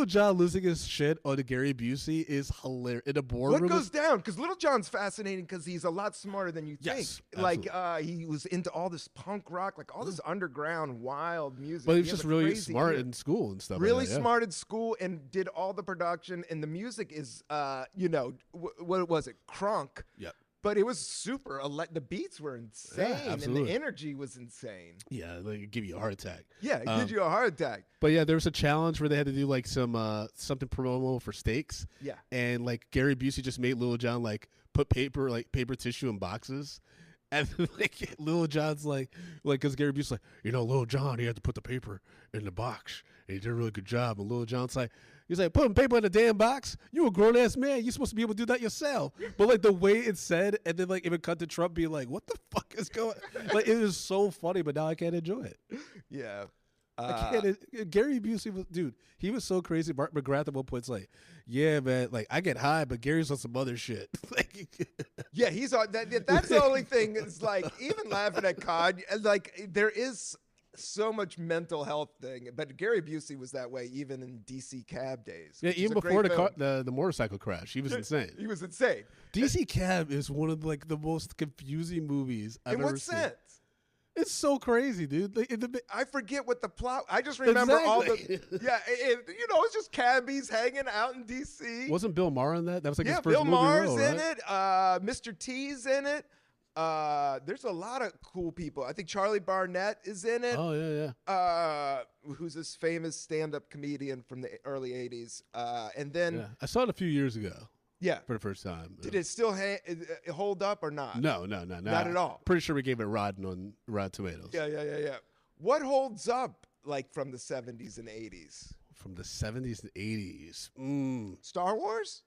John losing his shit on the Gary Busey is hilarious. In a boardroom. What goes down? Because Little John's fascinating because he's a lot smarter than you think. Absolutely. Like he was into all this punk rock, like all this underground wild music. But he was just really smart in school and stuff. Really smart in school and did all the production. And the music is, what was it? Crunk. Yep. But it was super. The beats were insane, and the energy was insane. Yeah, like it give you a heart attack. Yeah, it gives you a heart attack. But yeah, there was a challenge where they had to do like some something promo for steaks. Yeah, and like Gary Busey just made Lil Jon like put paper tissue in boxes, And like Lil Jon's like, because Gary Busey's like, Lil Jon, he had to put the paper in the box, and he did a really good job. And Lil Jon's like, he's like, putting paper in the damn box? You a grown ass man. You supposed to be able to do that yourself. But like the way it's said, and then like even cut to Trump being like, what the fuck is going? Like it is so funny, but now I can't enjoy it. Yeah. I can't. Gary Busey was, dude. He was so crazy. Mark McGrath at one point's like, yeah, man. Like I get high, but Gary's on some other shit. Like, yeah, he's on that. That's the only thing. Is like even laughing at Cod. Like there is so much mental health thing, but Gary Busey was that way even in DC Cab days. Yeah, even before the motorcycle crash, he was insane. He was insane. DC Cab is one of like the most confusing movies I've ever seen. In what sense? It's so crazy, dude. I forget what the plot. I just remember all the. Yeah, it's just cabbies hanging out in D.C. Wasn't Bill Maher in that? That was like his first Bill movie Maher's role, in right? it. Mr. T's in it. There's a lot of cool people. I think Charlie Barnett is in it. Oh yeah. Who's this famous stand-up comedian from the early '80s? And then I saw it a few years ago. Yeah, for the first time. Did it still hold up or not? No, not at all. Pretty sure we gave it Rotten on Rotten Tomatoes. Yeah. What holds up like from the '70s and '80s? From the '70s and '80s, Star Wars.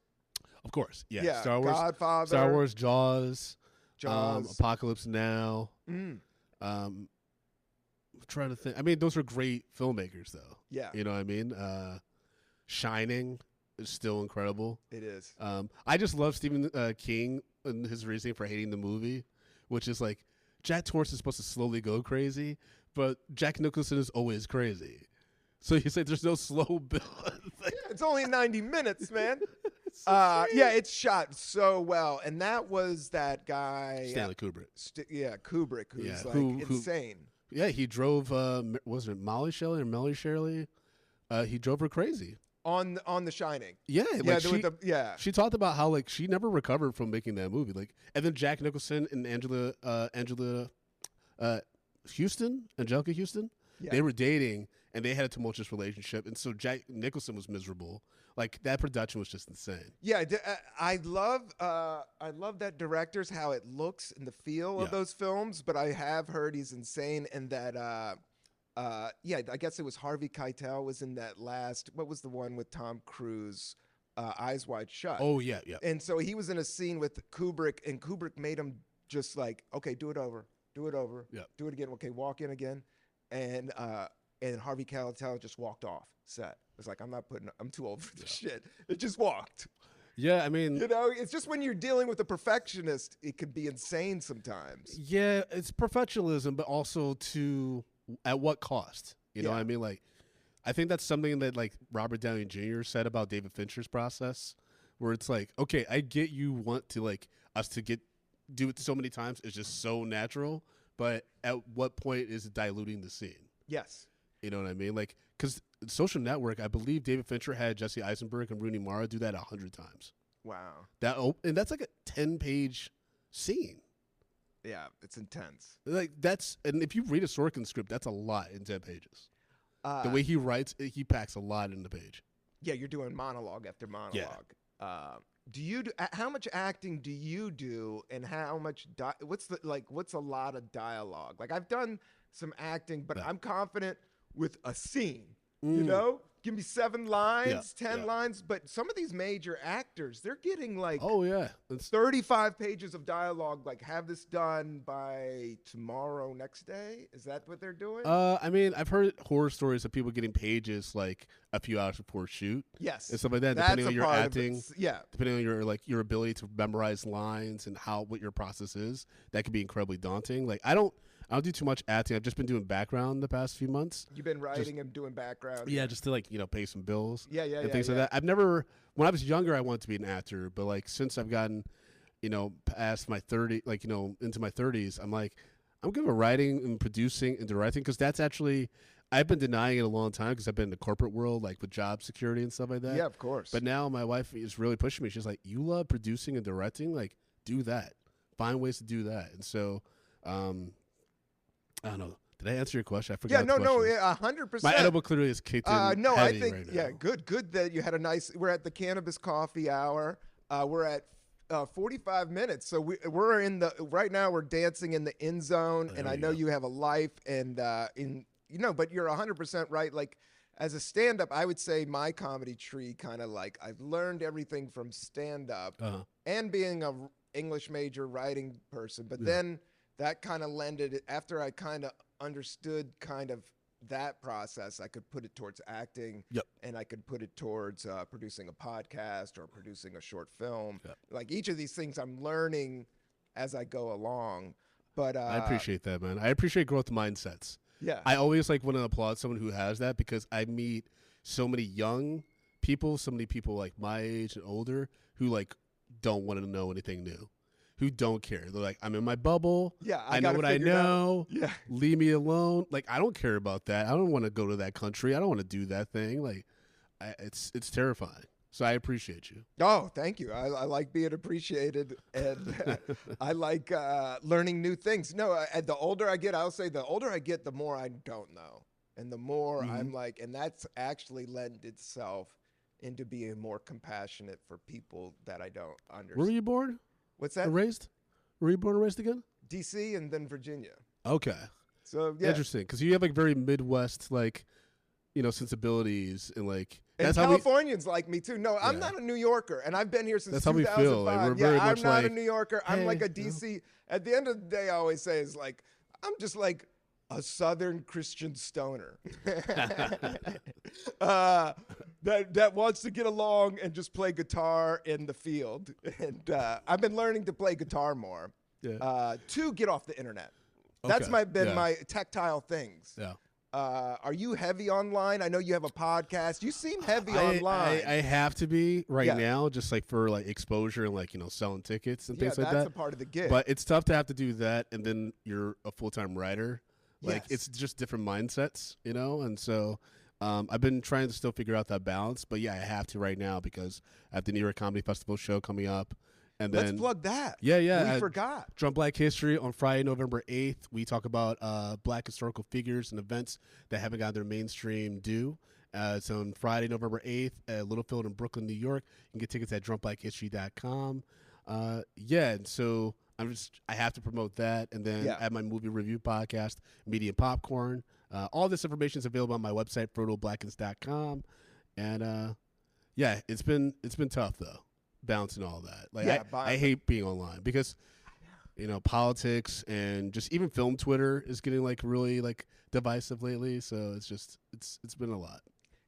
Of course, yeah. Star Wars, Godfather, Star Wars, Jaws, Apocalypse Now. I'm trying to think. I mean, those are great filmmakers, though. Yeah, you know what I mean. Shining. It's still incredible. It is. I just love Stephen King and his reasoning for hating the movie, which is like Jack Torrance is supposed to slowly go crazy, but Jack Nicholson is always crazy. So you say there's no slow build. It's only 90 minutes, man. So it's shot so well, and that was that guy Stanley Kubrick. Kubrick, who's insane. Yeah, he drove. Was it Molly Shelley or Melly Shirley? He drove her crazy. On The Shining. Yeah, she talked about how like she never recovered from making that movie. Like, and then Jack Nicholson and Angelica Houston, they were dating and they had a tumultuous relationship, and so Jack Nicholson was miserable. Like that production was just insane. Yeah, I love that director's how it looks and the feel of those films, but I have heard he's insane and that. I guess it was Harvey Keitel was in that last. What was the one with Tom Cruise? Eyes Wide Shut. Oh yeah. And so he was in a scene with Kubrick, and Kubrick made him just like, okay, do it over, do it again. Okay, walk in again, and Harvey Keitel just walked off set. It's like I'm too old for this shit. It just walked. Yeah, I mean, it's just when you're dealing with a perfectionist, it could be insane sometimes. Yeah, it's perfectionism, but also at what cost? You know what I mean? Like, I think that's something that like Robert Downey Jr. said about David Fincher's process, where it's like, okay, I get you want to like us to do it so many times. It's just so natural, but at what point is it diluting the scene? Yes. You know what I mean? Like, because Social Network, I believe David Fincher had Jesse Eisenberg and Rooney Mara do that 100 times. Wow. And that's like a 10-page scene. Yeah, it's intense. Like and if you read a Sorkin script, that's a lot in 10 pages. The way he writes, he packs a lot in the page. Yeah, you're doing monologue after monologue. Yeah. How much acting do you do, and how much? What's a lot of dialogue? Like I've done some acting, but I'm confident with a scene. Give me 7 lines, 10 lines. But some of these major actors, they're getting like 35 pages of dialogue. Like, have this done by tomorrow, next day. Is that what they're doing? I mean, I've heard horror stories of people getting pages like a few hours before shoot. Yes, and stuff like that. Depending on your acting, depending on your ability to memorize lines and what your process is, that can be incredibly daunting. Like, I don't do too much acting. I've just been doing background the past few months. You've been writing and doing background? Yeah, just to like, pay some bills. And things like that. I've never, when I was younger, I wanted to be an actor, but like since I've gotten, past my 30, like, into my 30s, I'm like, I'm good at writing and producing and directing, because that's actually, I've been denying it a long time because I've been in the corporate world, like with job security and stuff like that. Yeah, of course. But now my wife is really pushing me. She's like, you love producing and directing? Like, do that. Find ways to do that. And so, I don't know. Did I answer your question? I forgot. Yeah, no, 100%. My edible clearly is kicked in. No, I think right now. good that you had a nice. We're at the Cannabis Coffee Hour. We're at 45 minutes. So we're in the right now. We're dancing in the end zone, and I know you have a life, and but you're 100% right. Like as a stand-up, I would say my comedy tree kind of like I've learned everything from stand-up and being a English major writing person, but then that kind of lended it after I kind of understood kind of that process. I could put it towards acting, and I could put it towards producing a podcast or producing a short film. Like each of these things I'm learning as I go along. But I appreciate that, man. I appreciate growth mindsets. Yeah. I always like want to applaud someone who has that, because I meet so many young people, so many people like my age and older who like don't want to know anything new, who don't care. They're like, I'm in my bubble. Yeah, I know what I know. Yeah. Leave me alone. Like, I don't care about that. I don't want to go to that country. I don't want to do that thing. Like, it's terrifying. So I appreciate you. Oh, thank you. I like being appreciated, and I like learning new things. No, the older I get, I'll say the older I get, the more I don't know. And the more I'm like, and that's actually lent itself into being more compassionate for people that I don't understand. Where were you born? What's that? Raised? Were you born and raised again? D.C. and then Virginia. Okay. So, yeah. Interesting. Because you have like very Midwest, like, sensibilities, and like. And Californians like me too. No, I'm not a New Yorker, and I've been here since 2005. That's how we feel. Like, we're very much I'm not like, a New Yorker. I'm like a DC. At the end of the day, I always say is like, I'm just like a Southern Christian stoner that wants to get along and just play guitar in the field. And I've been learning to play guitar more to get off the internet. That's been my tactile things. Yeah. Are you heavy online? I know you have a podcast. You seem heavy online. I have to be right now, just like for like exposure and like, selling tickets and things like that. That's a part of the gig. But it's tough to have to do that, and then you're a full-time writer. Like it's just different mindsets, and so I've been trying to still figure out that balance. But yeah, I have to right now because I have the New York Comedy Festival show coming up. And then, let's plug that. Yeah. We forgot. Drunk Black History on Friday, November 8th. We talk about black historical figures and events that haven't got their mainstream due. It's on Friday, November 8th at Littlefield in Brooklyn, New York. You can get tickets at drunkblackhistory.com. And so I have to promote that. And then at my movie review podcast, Media Popcorn. All this information is available on my website, FrodoBlackens.com. And it's been tough though. Balancing all that. Like I hate being online because politics and just even film Twitter is getting like really like divisive lately, so it's been a lot.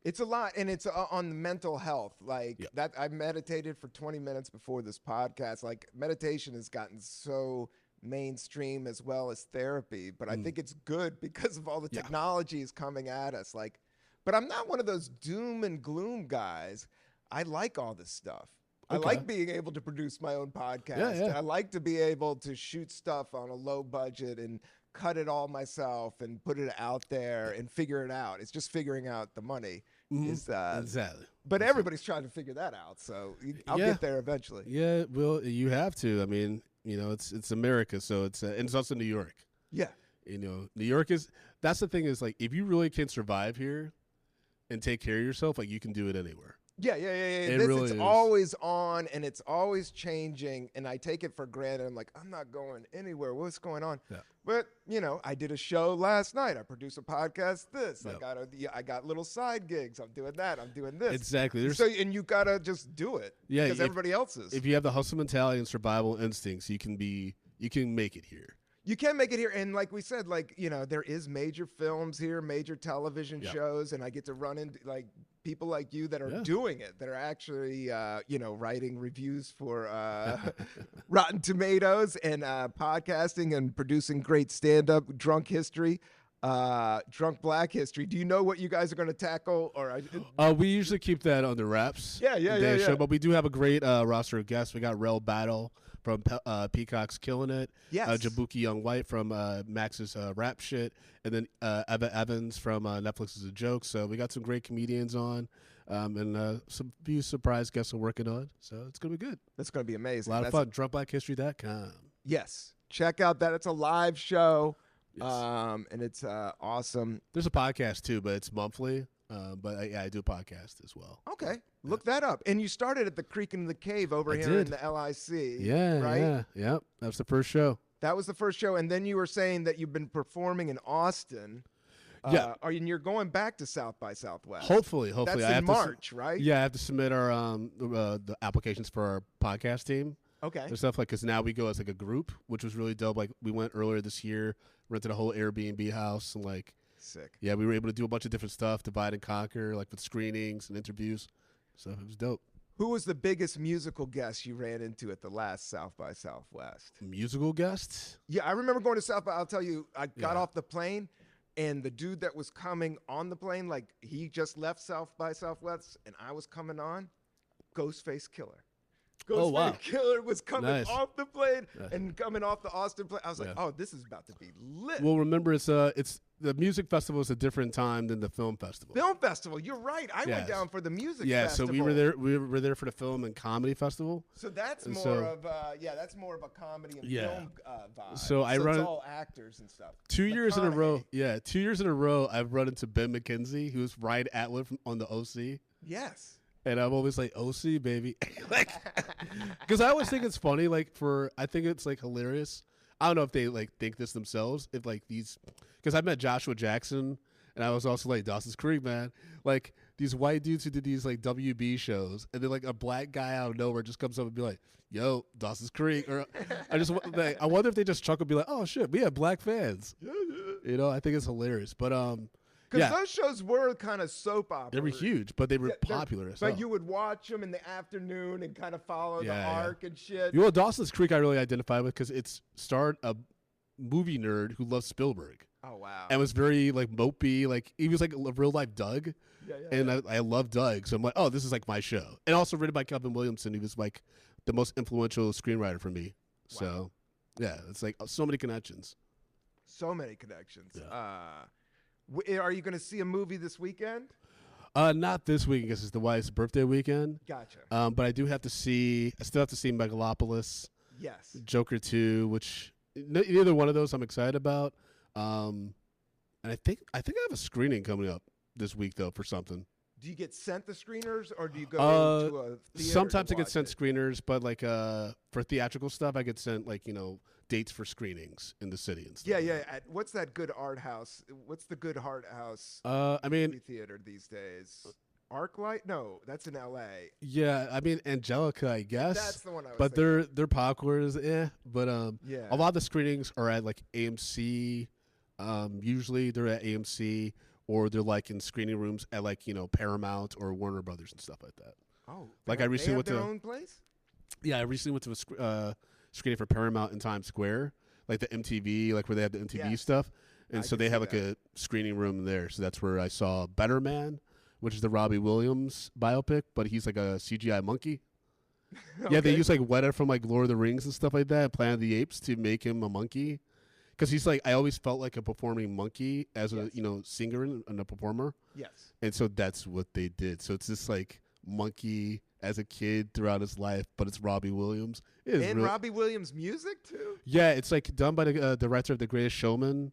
It's a lot, and it's on the mental health. Like that, I meditated for 20 minutes before this podcast. Like meditation has gotten so mainstream as well as therapy, but I think it's good because of all the technology is coming at us. Like, but I'm not one of those doom and gloom guys. I like all this stuff. I like being able to produce my own podcast. I like to be able to shoot stuff on a low budget and cut it all myself and put it out there and figure it out. It's just figuring out the money. Exactly. But everybody's trying to figure that out, so I'll get there eventually. Yeah, well, you have to. I mean, it's America, so and it's also New York. Yeah. New York that's the thing is like if you really can survive here and take care of yourself, like you can do it anywhere. Yeah. It's always on, and it's always changing, and I take it for granted. I'm like, I'm not going anywhere. What's going on? Yeah. But, I did a show last night. I produced a podcast this. I got little side gigs. I'm doing that. I'm doing this. Exactly. And you got to just do it because everybody else is. If you have the hustle mentality and survival instincts, you can make it here. You can make it here, and like we said, there is major films here, major television shows, and I get to run into people like you that are doing it, that are actually writing reviews for Rotten Tomatoes and podcasting and producing great stand-up. Drunk Black History. Do you know what you guys are going to tackle? Or we usually keep that under wraps. Yeah. Show, but we do have a great roster of guests. We got Rel Battle from Peacock's Killing It. Yes. Jabuki Young White from Max's Rap Shit. And then Eva Evans from Netflix's A Joke. So we got some great comedians on. And some few surprise guests we're working on. So it's going to be good. That's going to be amazing. A lot of fun. DrunkBlackHistory.com. Yes. Check out that. It's a live show. Yes. And it's awesome. There's a podcast too, but it's monthly. But I do a podcast as well. Okay, look that up. And you started at the Creek in the Cave over here in the LIC. Yeah, right? Yep. That was the first show. That was the first show, and then you were saying that you've been performing in Austin. Yeah, and you're going back to South by Southwest. Hopefully, That's I in March, right? Yeah, I have to submit our the applications for our podcast team. Okay. And stuff because now we go as like a group, which was really dope. Like we went earlier this year, rented a whole Airbnb house, and like sick. Yeah, we were able to do a bunch of different stuff, divide and conquer, like with screenings and interviews. So it was dope. Who was the biggest musical guest you ran into at the last South by Southwest? Musical guests? Yeah, I remember going to South by. I'll tell you, I got off the plane, and the dude that was coming on the plane, like he just left South by Southwest, and I was coming on, Ghostface Killer. Ghostface Killer was coming off the plane and coming off the Austin plane. I was like, oh, this is about to be lit. Well, remember, it's the music festival is a different time than the film festival. Film festival, you're right. I went down for the music festival. So we were there. We were there for the film and comedy festival. So that's more of a comedy and film vibe. So I run it's all actors and stuff. 2 years in a row. Yeah, 2 years in a row, I've run into Ben McKenzie, who's Ryan Atwood on the OC. Yes. And I'm always like, OC, baby. Like, because I always think it's funny, I think it's like hilarious. I don't know if they like think this themselves, if like these, because I met Joshua Jackson and I was also like, Dawson's Creek, man. Like these white dudes who did these like WB shows, and then like a black guy out of nowhere just comes up and be like, yo, Dawson's Creek. Or I wonder if they just chuckle and be like, oh shit, we have black fans. You know, I think it's hilarious. But, because those shows were kind of soap opera. They were huge, but they were popular. But you would watch them in the afternoon and kind of follow the arc and shit. You know, Dawson's Creek I really identify with because it's starred a movie nerd who loves Spielberg. Oh, wow. And was very, like, mopey. Like, he was like a real-life Doug. I love Doug. So I'm like, oh, this is, like, my show. And also written by Kevin Williamson. He was, like, the most influential screenwriter for me. Wow. So, yeah, it's, like, so many connections. So many connections. Yeah. Are you going to see a movie this weekend? Not this weekend because it's the wife's birthday weekend. Gotcha. But I still have to see Megalopolis. Yes. Joker 2, which neither one of those I'm excited about. And I think I have a screening coming up this week though for something. Do you get sent the screeners or do you go to a theater? Sometimes I get sent screeners, but like for theatrical stuff, I get sent like dates for screenings in the city and stuff. Yeah. What's that good art house? What's the good art house? Theater these days. ArcLight? No, that's in L.A. Yeah, I mean Angelica, I guess. That's the one I was But thinking. their popcorn is But a lot of the screenings are at like AMC. Usually they're at AMC. Or they're like in screening rooms at like Paramount or Warner Brothers and stuff like that. Oh, like I recently went to their own place. Yeah, I recently went to a screening for Paramount in Times Square, like the MTV, like where they have the MTV stuff, and so they have like a screening room there. So that's where I saw Better Man, which is the Robbie Williams biopic, but he's like a CGI monkey. Okay. Yeah, they use like Weta from like Lord of the Rings and stuff like that, Planet of the Apes, to make him a monkey. Because he's like, I always felt like a performing monkey as a singer and a performer. Yes. And so that's what they did. So it's this like monkey as a kid throughout his life, but it's Robbie Williams. Robbie Williams' music too? Yeah, it's like done by the director of The Greatest Showman.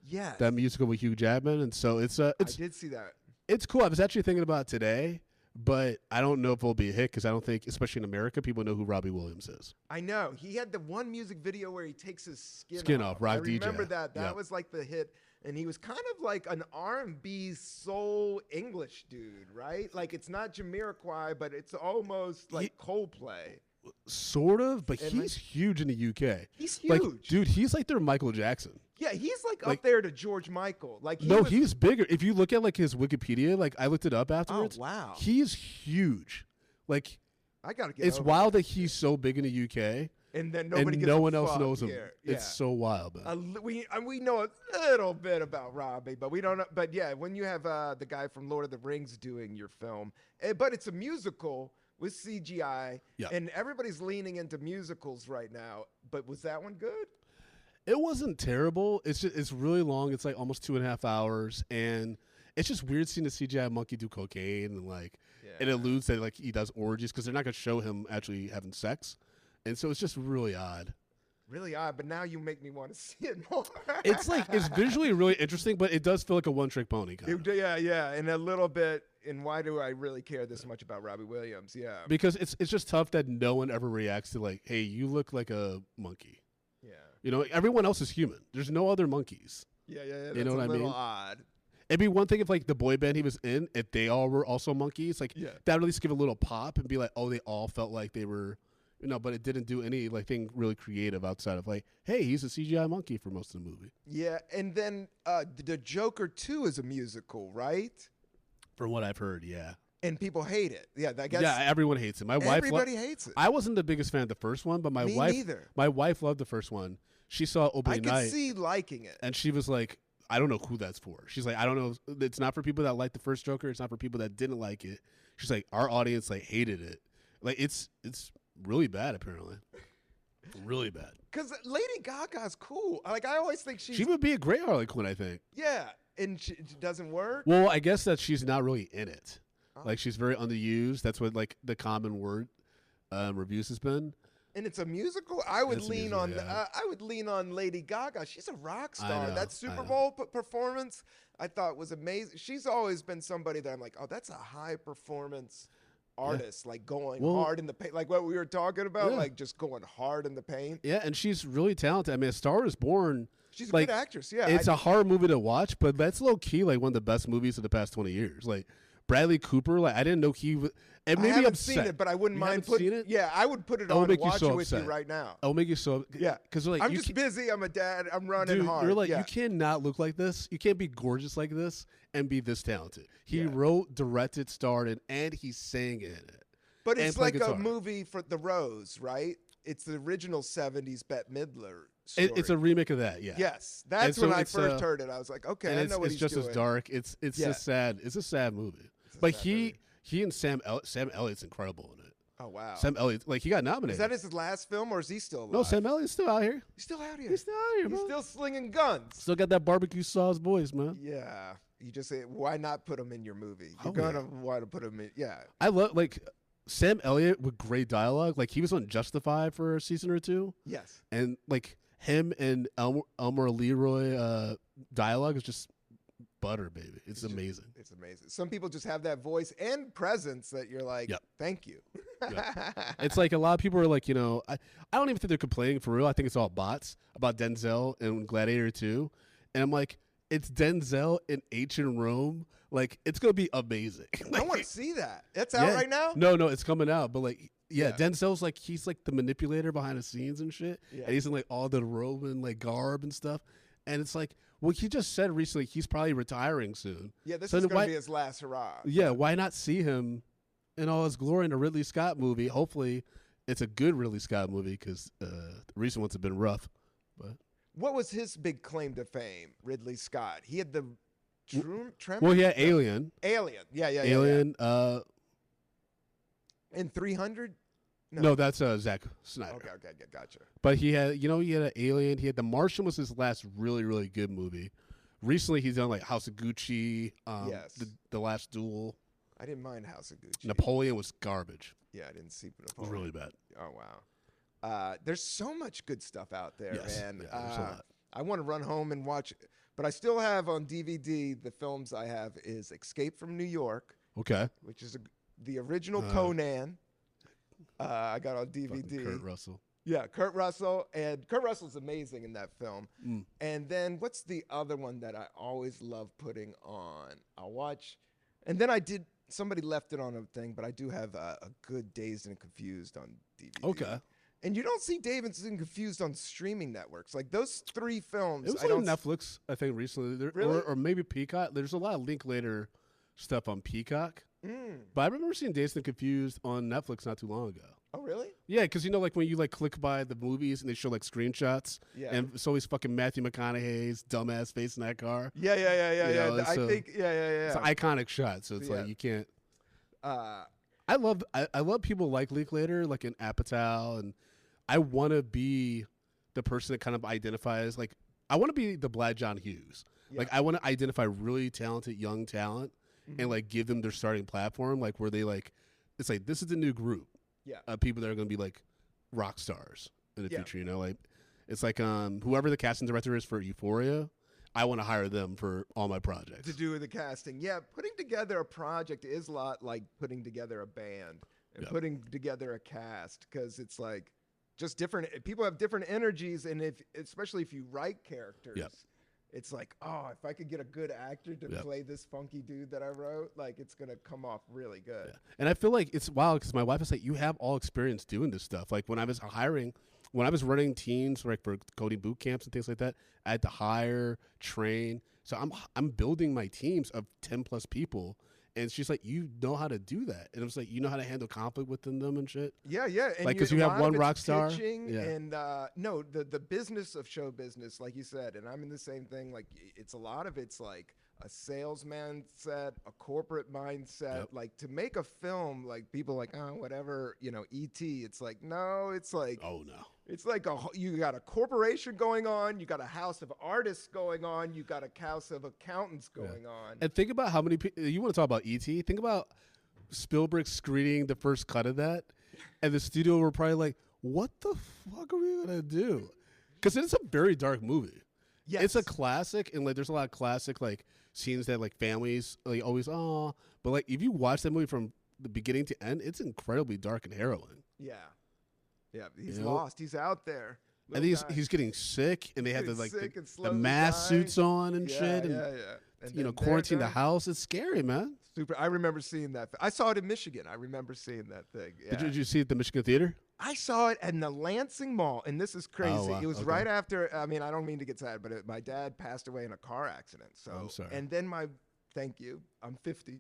Yes. That musical with Hugh Jackman. And so it's I did see that. It's cool. I was actually thinking about it today. But I don't know if it'll be a hit because I don't think, especially in America, people know who Robbie Williams is. I know. He had the one music video where he takes his skin off. Rock DJ. I remember that. That was like the hit. And he was kind of like an R&B soul English dude, right? Like it's not Jamiroquai, but it's almost like Coldplay. Sort of, but he's huge in the UK. He's huge. Like, dude, he's like their Michael Jackson. Yeah, he's like up there to George Michael. Like he's bigger. If you look at like his Wikipedia, like I looked it up afterwards. Oh, wow. He's huge. Like I gotta get it's wild that he's so big in the UK. And then no one else knows him. Yeah. It's so wild, man. We know a little bit about Robbie, but we don't know. But yeah, when you have the guy from Lord of the Rings doing your film, but it's a musical with CGI, and everybody's leaning into musicals right now. But was that one good? It wasn't terrible. It's really long. It's like almost 2.5 hours, and it's just weird seeing a CGI monkey do cocaine and like it alludes that like he does orgies because they're not gonna show him actually having sex, and so it's just really odd. Really odd, but now you make me want to see it more. It's visually really interesting, but it does feel like a one-trick pony kind of. Yeah, and a little bit. And why do I really care this much about Robbie Williams? Yeah, Because it's just tough that no one ever reacts to like, hey, you look like a monkey. yeah, You know, everyone else is human. There's no other monkeys. yeah. That's You know what I a little mean? odd. It'd be one thing if like the boy band he was in, if they all were also monkeys, like Yeah. that would at least give a little pop and be like, oh, they all felt like they were, but it didn't do any like thing really creative outside of like, hey, he's a CGI monkey for most of the movie. Yeah, and then the Joker 2 is a musical, right? From what I've heard, yeah. And people hate it. Yeah, I guess Yeah, everyone hates it. My wife, everybody hates it. I wasn't the biggest fan of the first one, but my Me wife, neither. my wife loved the first one. She saw I opening could night, see liking it. and she was like, I don't know who that's for. She's like, I don't know. It's not for people that liked the first Joker. It's not for people that didn't like it. She's like, our audience like hated it. Like it's really bad apparently. Really bad. Because Lady Gaga's cool. Like I always think She would be a great Harley Quinn, I think. yeah, and it doesn't work. Well, I guess that she's not really in it. Like she's very underused. That's what like the common word reviews has been. And it's a musical. I would It's a lean musical, on. yeah. I would lean on Lady Gaga. She's a rock star. know, That Super I Bowl performance, I thought was amazing. She's always been somebody that I'm like, oh, that's a high performance artist, like going hard in the paint, like what we were talking about, like just going hard in the paint. Yeah, and she's really talented. I mean, A Star Is Born. She's a like, good actress. Yeah, it's a hard movie to watch, but that's low key like one of the best movies of the past 20 years. Like Bradley Cooper, like I didn't know he was. It I made me haven't upset. seen it, but I wouldn't You mind haven't putting seen it. Yeah, I would put it It'll on make and you watch so it with you upset. right now. It'll make you so. Yeah, because like I'm just busy. I'm a dad. I'm running dude, hard. you're like yeah. you cannot look like this. You can't be gorgeous like this and be this talented. He Yeah. wrote, directed, starred in, and he sang in it. But and it's played like a guitar. movie for the Rose, right? It's the original '70s Bette Midler story. It's a remake of that. Yeah. Yes, that's And so when I it's, first heard it. I was like, okay, And I it's, know what it's he's just doing. as dark. It's Yeah. just sad. It's a sad movie. a But sad he movie. he and Sam Elliott's incredible in it. Oh wow, Sam Elliott, like he got nominated. is that his last film, or is he still alive? No, Sam Elliott's still out here. He's still out here. He's still out here, He's bro. still slinging guns. Still got that barbecue sauce voice, man. Yeah, you just say, why not put him in your movie? You're Oh, gonna yeah. want to put him in. Yeah, I love like Sam Elliott with great dialogue. Like he was on Justified for a season or two, yes. and like him and Elmer Leroy dialogue is just butter, baby. It's amazing. It's amazing. Some people just have that voice and presence that you're like, Yep. thank you. It's like a lot of people are like, I don't even think they're complaining for real. I think it's all bots about Denzel and Gladiator 2. And I'm like, it's Denzel in ancient Rome. Like, it's going to be amazing. I want to see that. That's out right now? No, it's coming out. But like, yeah, Yeah. Denzel's like, he's like the manipulator behind the scenes and shit. Yeah. And he's in like all the Roman like garb and stuff. And it's like, well, he just said recently he's probably retiring soon. Yeah, this So is then going why- to be his last hurrah. Yeah, why not see him in all his glory in a Ridley Scott movie? Hopefully, it's a good Ridley Scott movie because the recent ones have been rough. But What was his big claim to fame, Ridley Scott? He had the Tremor? well, yeah, Alien, Alien. Yeah. Alien. In 300? No, that's Zack Snyder. Okay, gotcha. But he had an Alien. He had The Martian was his last really, really good movie. Recently, he's done like House of Gucci. Yes. The Last Duel. I didn't mind House of Gucci. Napoleon was garbage. Yeah, I didn't see It was Napoleon. really bad. Oh, wow. There's so much good stuff out there, Yes. man. Yeah, there's a lot. I want to run home and watch, but I still have on DVD, the films I have is Escape from New York, Okay. which is the original Conan. I got on DVD. Kurt Russell. Yeah, Kurt Russell. And Kurt Russell's amazing in that film. Mm. And then what's the other one that I always love putting on? I'll watch. And then somebody left it on a thing, but I do have a good Dazed and Confused on DVD. Okay. And you don't see Dazed and Confused on streaming networks. Like those three films. It was I on don't Netflix, I think, recently. Really? Or maybe Peacock. There's a lot of Linklater stuff on Peacock. Mm. But I remember seeing Dazed and Confused on Netflix not too long ago. Oh, really? Yeah, because like when you like click by the movies and they show like screenshots, Yeah. and it's always fucking Matthew McConaughey's dumbass face in that car. Yeah. You know, I so- think, yeah. It's an iconic shot, so it's Yeah. like you can't. Uh, I love people like Linklater, like in Apatow, and I want to be the person that kind of identifies like I want to be the Black John Hughes. Like I want to identify really talented young talent and like give them their starting platform, like where they like it's like this is the new group. Yeah. People that are going to be like rock stars in the Yeah. future, like, It's like whoever the casting director is for Euphoria, I want to hire them for all my projects. To do the casting. Yeah, putting together a project is a lot like putting together a band and putting together a cast, because it's like just different. People have different energies, and especially if you write characters, it's like, oh, if I could get a good actor to play this funky dude that I wrote, like it's gonna come off really good. Yeah. And I feel like it's wild because my wife is like, you have all experience doing this stuff. Like when I was running teams like for coding boot camps and things like that, I had to hire, train. So I'm building my teams of 10 plus people. And she's like, you know how to do that. And I was like, you know how to handle conflict within them and shit? Yeah, yeah. And like, because you have one rock star. And no, the business of show business, like you said, and I'm in the same thing. Like, it's a lot of it's like a sales mindset, a corporate mindset. Yep. Like, to make a film, like, people like, oh, whatever, E.T. It's like, no, it's like, oh, no. It's like you got a corporation going on, you got a house of artists going on, you got a house of accountants going on. And think about how many people, you want to talk about E.T., think about Spielberg screening the first cut of that, and the studio were probably like, what the fuck are we going to do? Because it's a very dark movie. Yes. It's a classic, and like there's a lot of classic like scenes that like families like always, oh, but like if you watch that movie from the beginning to end, it's incredibly dark and harrowing. Yeah. Yeah, he's lost. He's out there. And he's getting sick, and they have the mask suits on and shit. And, and quarantine the house. It's scary, man. Super. I remember seeing that. I saw it in Michigan. I remember seeing that thing. Yeah. Did you see it at the Michigan Theater? I saw it in the Lansing Mall, and this is crazy. Oh, wow. It was right after, I mean, I don't mean to get sad, but my dad passed away in a car accident. So, I'm sorry. And then thank you. I'm 50,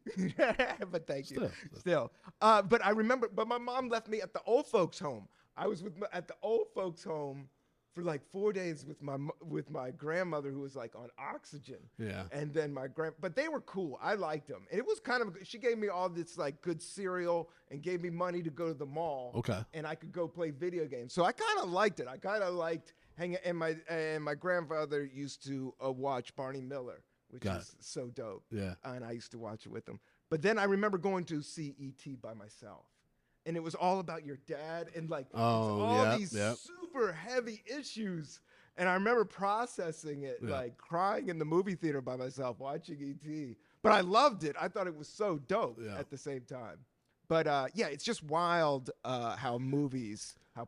but thank you. Still. But I remember, but my mom left me at the old folks' home. I was at the old folks' home for like 4 days with my grandmother, who was like on oxygen. Yeah. And then but they were cool. I liked them. And it was kind of, she gave me all this like good cereal and gave me money to go to the mall. Okay. And I could go play video games. So I kind of liked it. I kind of liked hanging. And my grandfather used to watch Barney Miller, which is so dope. Yeah. And I used to watch it with him. But then I remember going to see E.T. by myself. And it was all about your dad and like these super heavy issues. And I remember processing it, like crying in the movie theater by myself, watching E.T. But I loved it. I thought it was so dope at the same time. But it's just wild how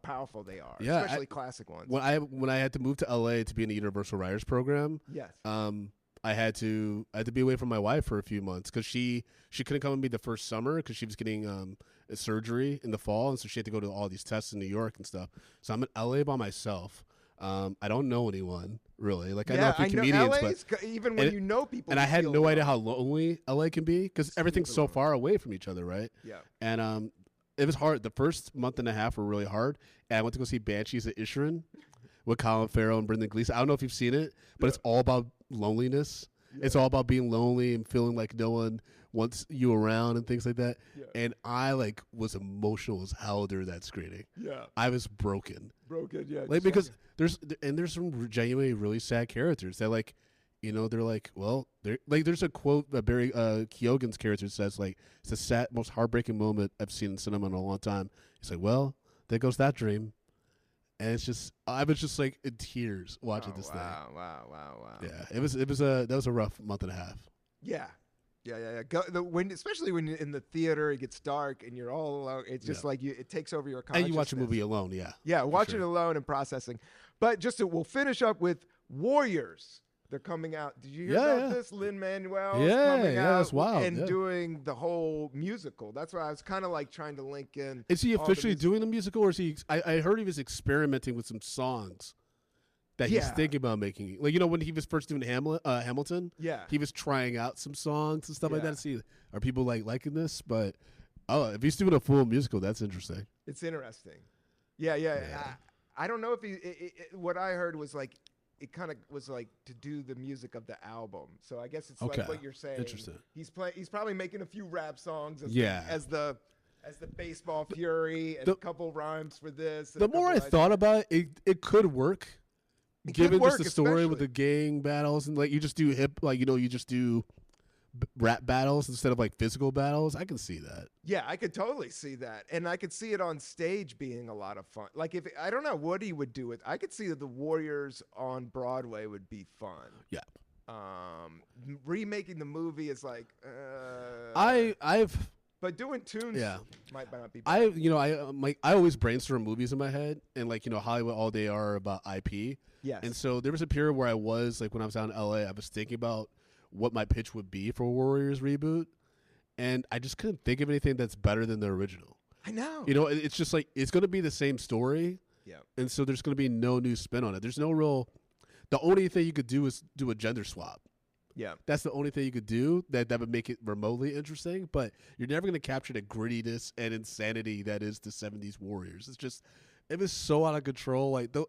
powerful they are, especially classic ones. When I had to move to LA to be in the Universal Writers Program, I had to be away from my wife for a few months because she couldn't come with me the first summer because she was getting a surgery in the fall, and so she had to go to all these tests in New York and stuff. So I'm in LA by myself. I don't know anyone really. Like I know a few comedians, but even when you know people, and I had no idea how lonely LA can be because everything's so far away from each other, right? Yeah. And it was hard. The first month and a half were really hard. And I went to go see Banshees at Inisherin with Colin Farrell and Brendan Gleeson. I don't know if you've seen it, but it's all about loneliness. Yeah. It's all about being lonely and feeling like no one wants you around and things like that. Yeah. And I was emotional as hell during that screening. Yeah. I was broken. Yeah. Because there's some genuinely really sad characters that there's a quote that Barry Keoghan's character says, like, it's the most heartbreaking moment I've seen in cinema in a long time. He's like, well, there goes that dream. And it's just, I was just like in tears watching this thing. Wow. Yeah, that was a rough month and a half. Yeah. Especially when you're in the theater, it gets dark and you're all alone. It's just like it takes over your consciousness. And you watch a movie alone, yeah. Yeah, watching it alone and processing. But we'll finish up with Warriors. They're coming out. Did you hear about this? Lin-Manuel coming out that's wild. And doing the whole musical. That's why I was kind of like trying to link in. Is he officially doing the musical, or is he? I heard he was experimenting with some songs that he's thinking about making. Like, when he was first doing Hamilton, he was trying out some songs and stuff like that to see, are people liking this? But if he's doing a full musical, that's interesting. It's interesting. Yeah. I don't know if what I heard was like, it kind of was like to do the music of the album. So I guess it's like what you're saying. Interesting. He's probably making a few rap songs as the baseball fury and a couple rhymes for this. The more I thought about it, it could work. Given just the story with the gang battles and you just do you just do rap battles instead of like physical battles, I can see that. Yeah, I could totally see that, and I could see it on stage being a lot of fun. Like if I don't know what he would do with, I could see that the Warriors on Broadway would be fun. Yeah. Remaking the movie is like I've but doing tunes might not be bad. I always brainstorm movies in my head, and like Hollywood all day are about IP. Yes. And so there was a period where I was like, when I was out in LA, I was thinking about what my pitch would be for a Warriors reboot, and I just couldn't think of anything that's better than the original. I know. It's just like it's going to be the same story. Yeah. And so there's going to be no new spin on it. There's no real. The only thing you could do is do a gender swap. Yeah. That's the only thing you could do that would make it remotely interesting, but you're never going to capture the grittiness and insanity that is the 70s Warriors. It was so out of control. Like, and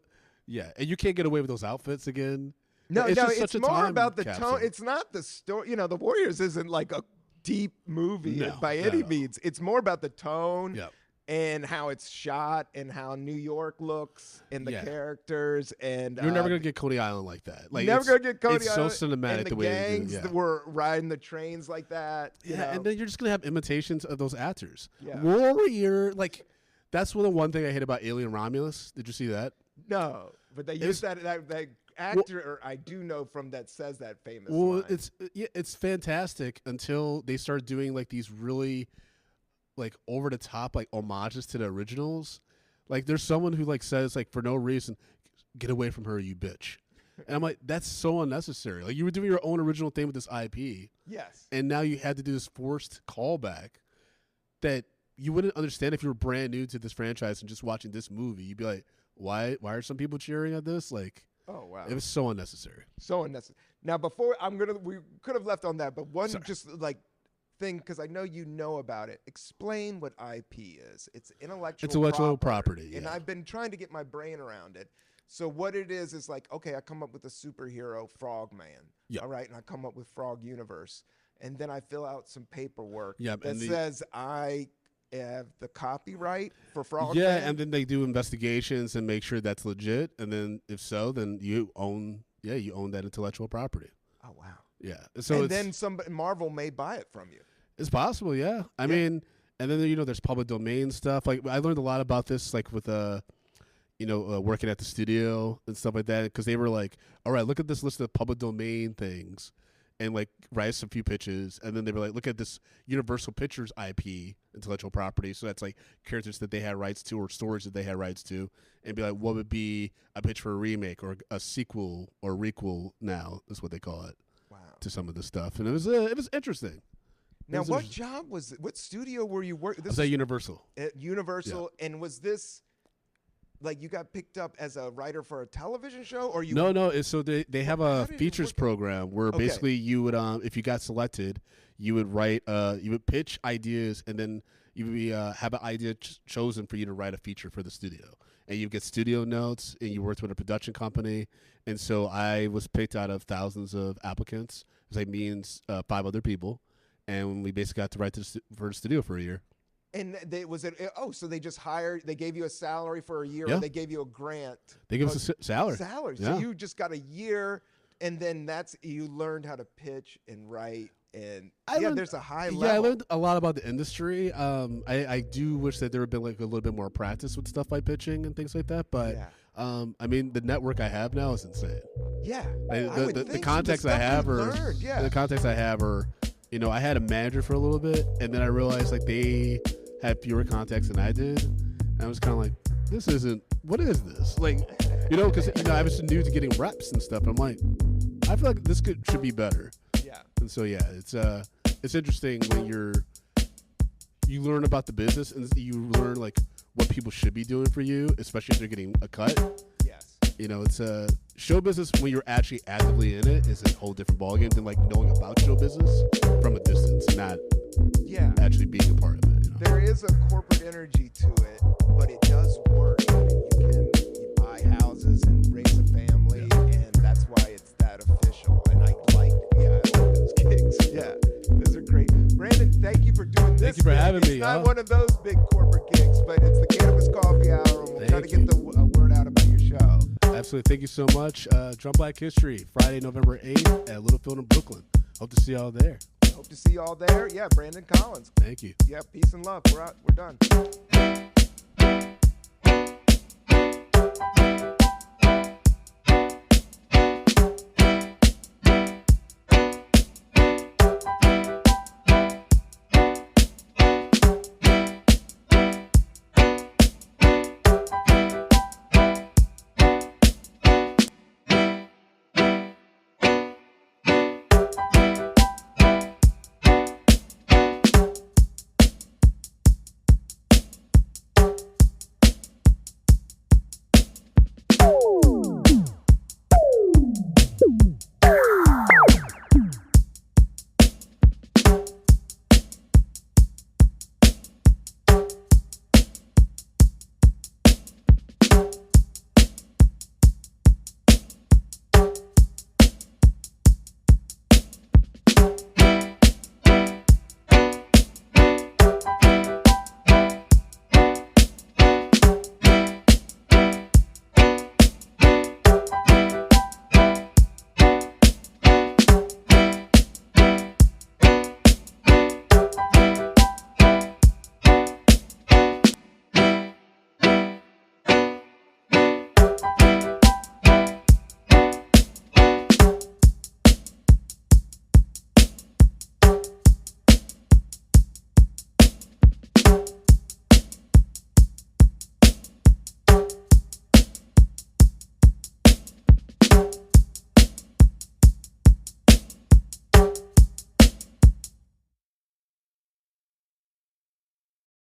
you can't get away with those outfits again. No, it's more about the capsule. tone. It's not the story. The Warriors isn't like a deep movie by any means. It's more about the tone. Yep. And how it's shot, and how New York looks, and the characters, and you're never gonna get Coney Island like that. Like never gonna get Coney Island. It's so cinematic and the way gangs they do. that were riding the trains like that. And then you're just gonna have imitations of those actors. Yeah. Warrior, like that's one thing I hate about Alien Romulus. Did you see that? No, but they use that actor, I do know from that says that famous. Line. It's fantastic until they start doing like these really like over the top like homages to the originals. Like there's someone who like says like for no reason, get away from her, you bitch. And I'm like, that's so unnecessary. Like you were doing your own original thing with this IP. Yes. And now you had to do this forced callback that you wouldn't understand if you were brand new to this franchise and just watching this movie. You'd be like, why are some people cheering at this? Like, oh wow, it was so unnecessary. So unnecessary. Now before we could have left on that, but one just like thing, because I know you know about it. Explain what IP is. It's intellectual property. And I've been trying to get my brain around it. So what it is like, okay, I come up with a superhero, Frogman. Yep. All right, and I come up with Frog Universe. And then I fill out some paperwork that says I have the copyright for Frogman. Yeah, and then they do investigations and make sure that's legit. And then if so, then you own that intellectual property. Oh, wow. Yeah. So then Marvel may buy it from you. It's possible, yeah. I mean, and then there's public domain stuff. Like I learned a lot about this, like with working at the studio and stuff like that, because they were like, all right, look at this list of public domain things, and like write us a few pitches, and then they were like, look at this Universal Pictures IP, intellectual property. So that's like characters that they had rights to or stories that they had rights to, and be like, what would be a pitch for a remake or a sequel or requel? Now is what they call it. Wow. To some of the stuff, and it was interesting. Now, what job was it? What studio were you working? I was at Universal. At Universal, and was this like you got picked up as a writer for a television show, or you? No. So they have a features program where basically you would, if you got selected, you would write, you would pitch ideas, and then you would have an idea chosen for you to write a feature for the studio, and you get studio notes, and you worked with a production company, and so I was picked out of thousands of applicants. It was like me and 5 other people. And we basically got to write for the studio for a year. And so they just hired, they gave you a salary for a year, or they gave you a grant? They gave us a salary. Salary. Yeah. So you just got a year, and then you learned how to pitch and write, and there's a high level. Yeah, I learned a lot about the industry. I do wish that there would have been like a little bit more practice with stuff like pitching and things like that. But I mean, the network I have now is insane. Yeah. The contacts I have are. I had a manager for a little bit, and then I realized like they had fewer contacts than I did, and I was kind of like, what is this? Like, because I was new to getting reps and stuff, and I'm like, I feel like this should be better. Yeah. And so it's interesting when you learn about the business and you learn like what people should be doing for you, especially if they're getting a cut. Yes. It's show business when you're actually actively in it is a whole different ballgame than like knowing about show business from a distance, not actually being a part of it. There is a corporate energy to it, but it does work. I mean, you buy houses and raise a family, and that's why it's that official. And I like those gigs. Yeah, those are great. Brandon, thank you for doing this. Thank you for having me. It's not one of those big corporate gigs, but it's the Cannabis Coffee Hour, and we'll try to get the word out about your show. Absolutely. Thank you so much. Drum Black History, Friday, November 8th at Littlefield in Brooklyn. Hope to see y'all there. Hope to see you all there. Yeah, Brandon Collins. Thank you. Yeah, peace and love. We're out. We're done.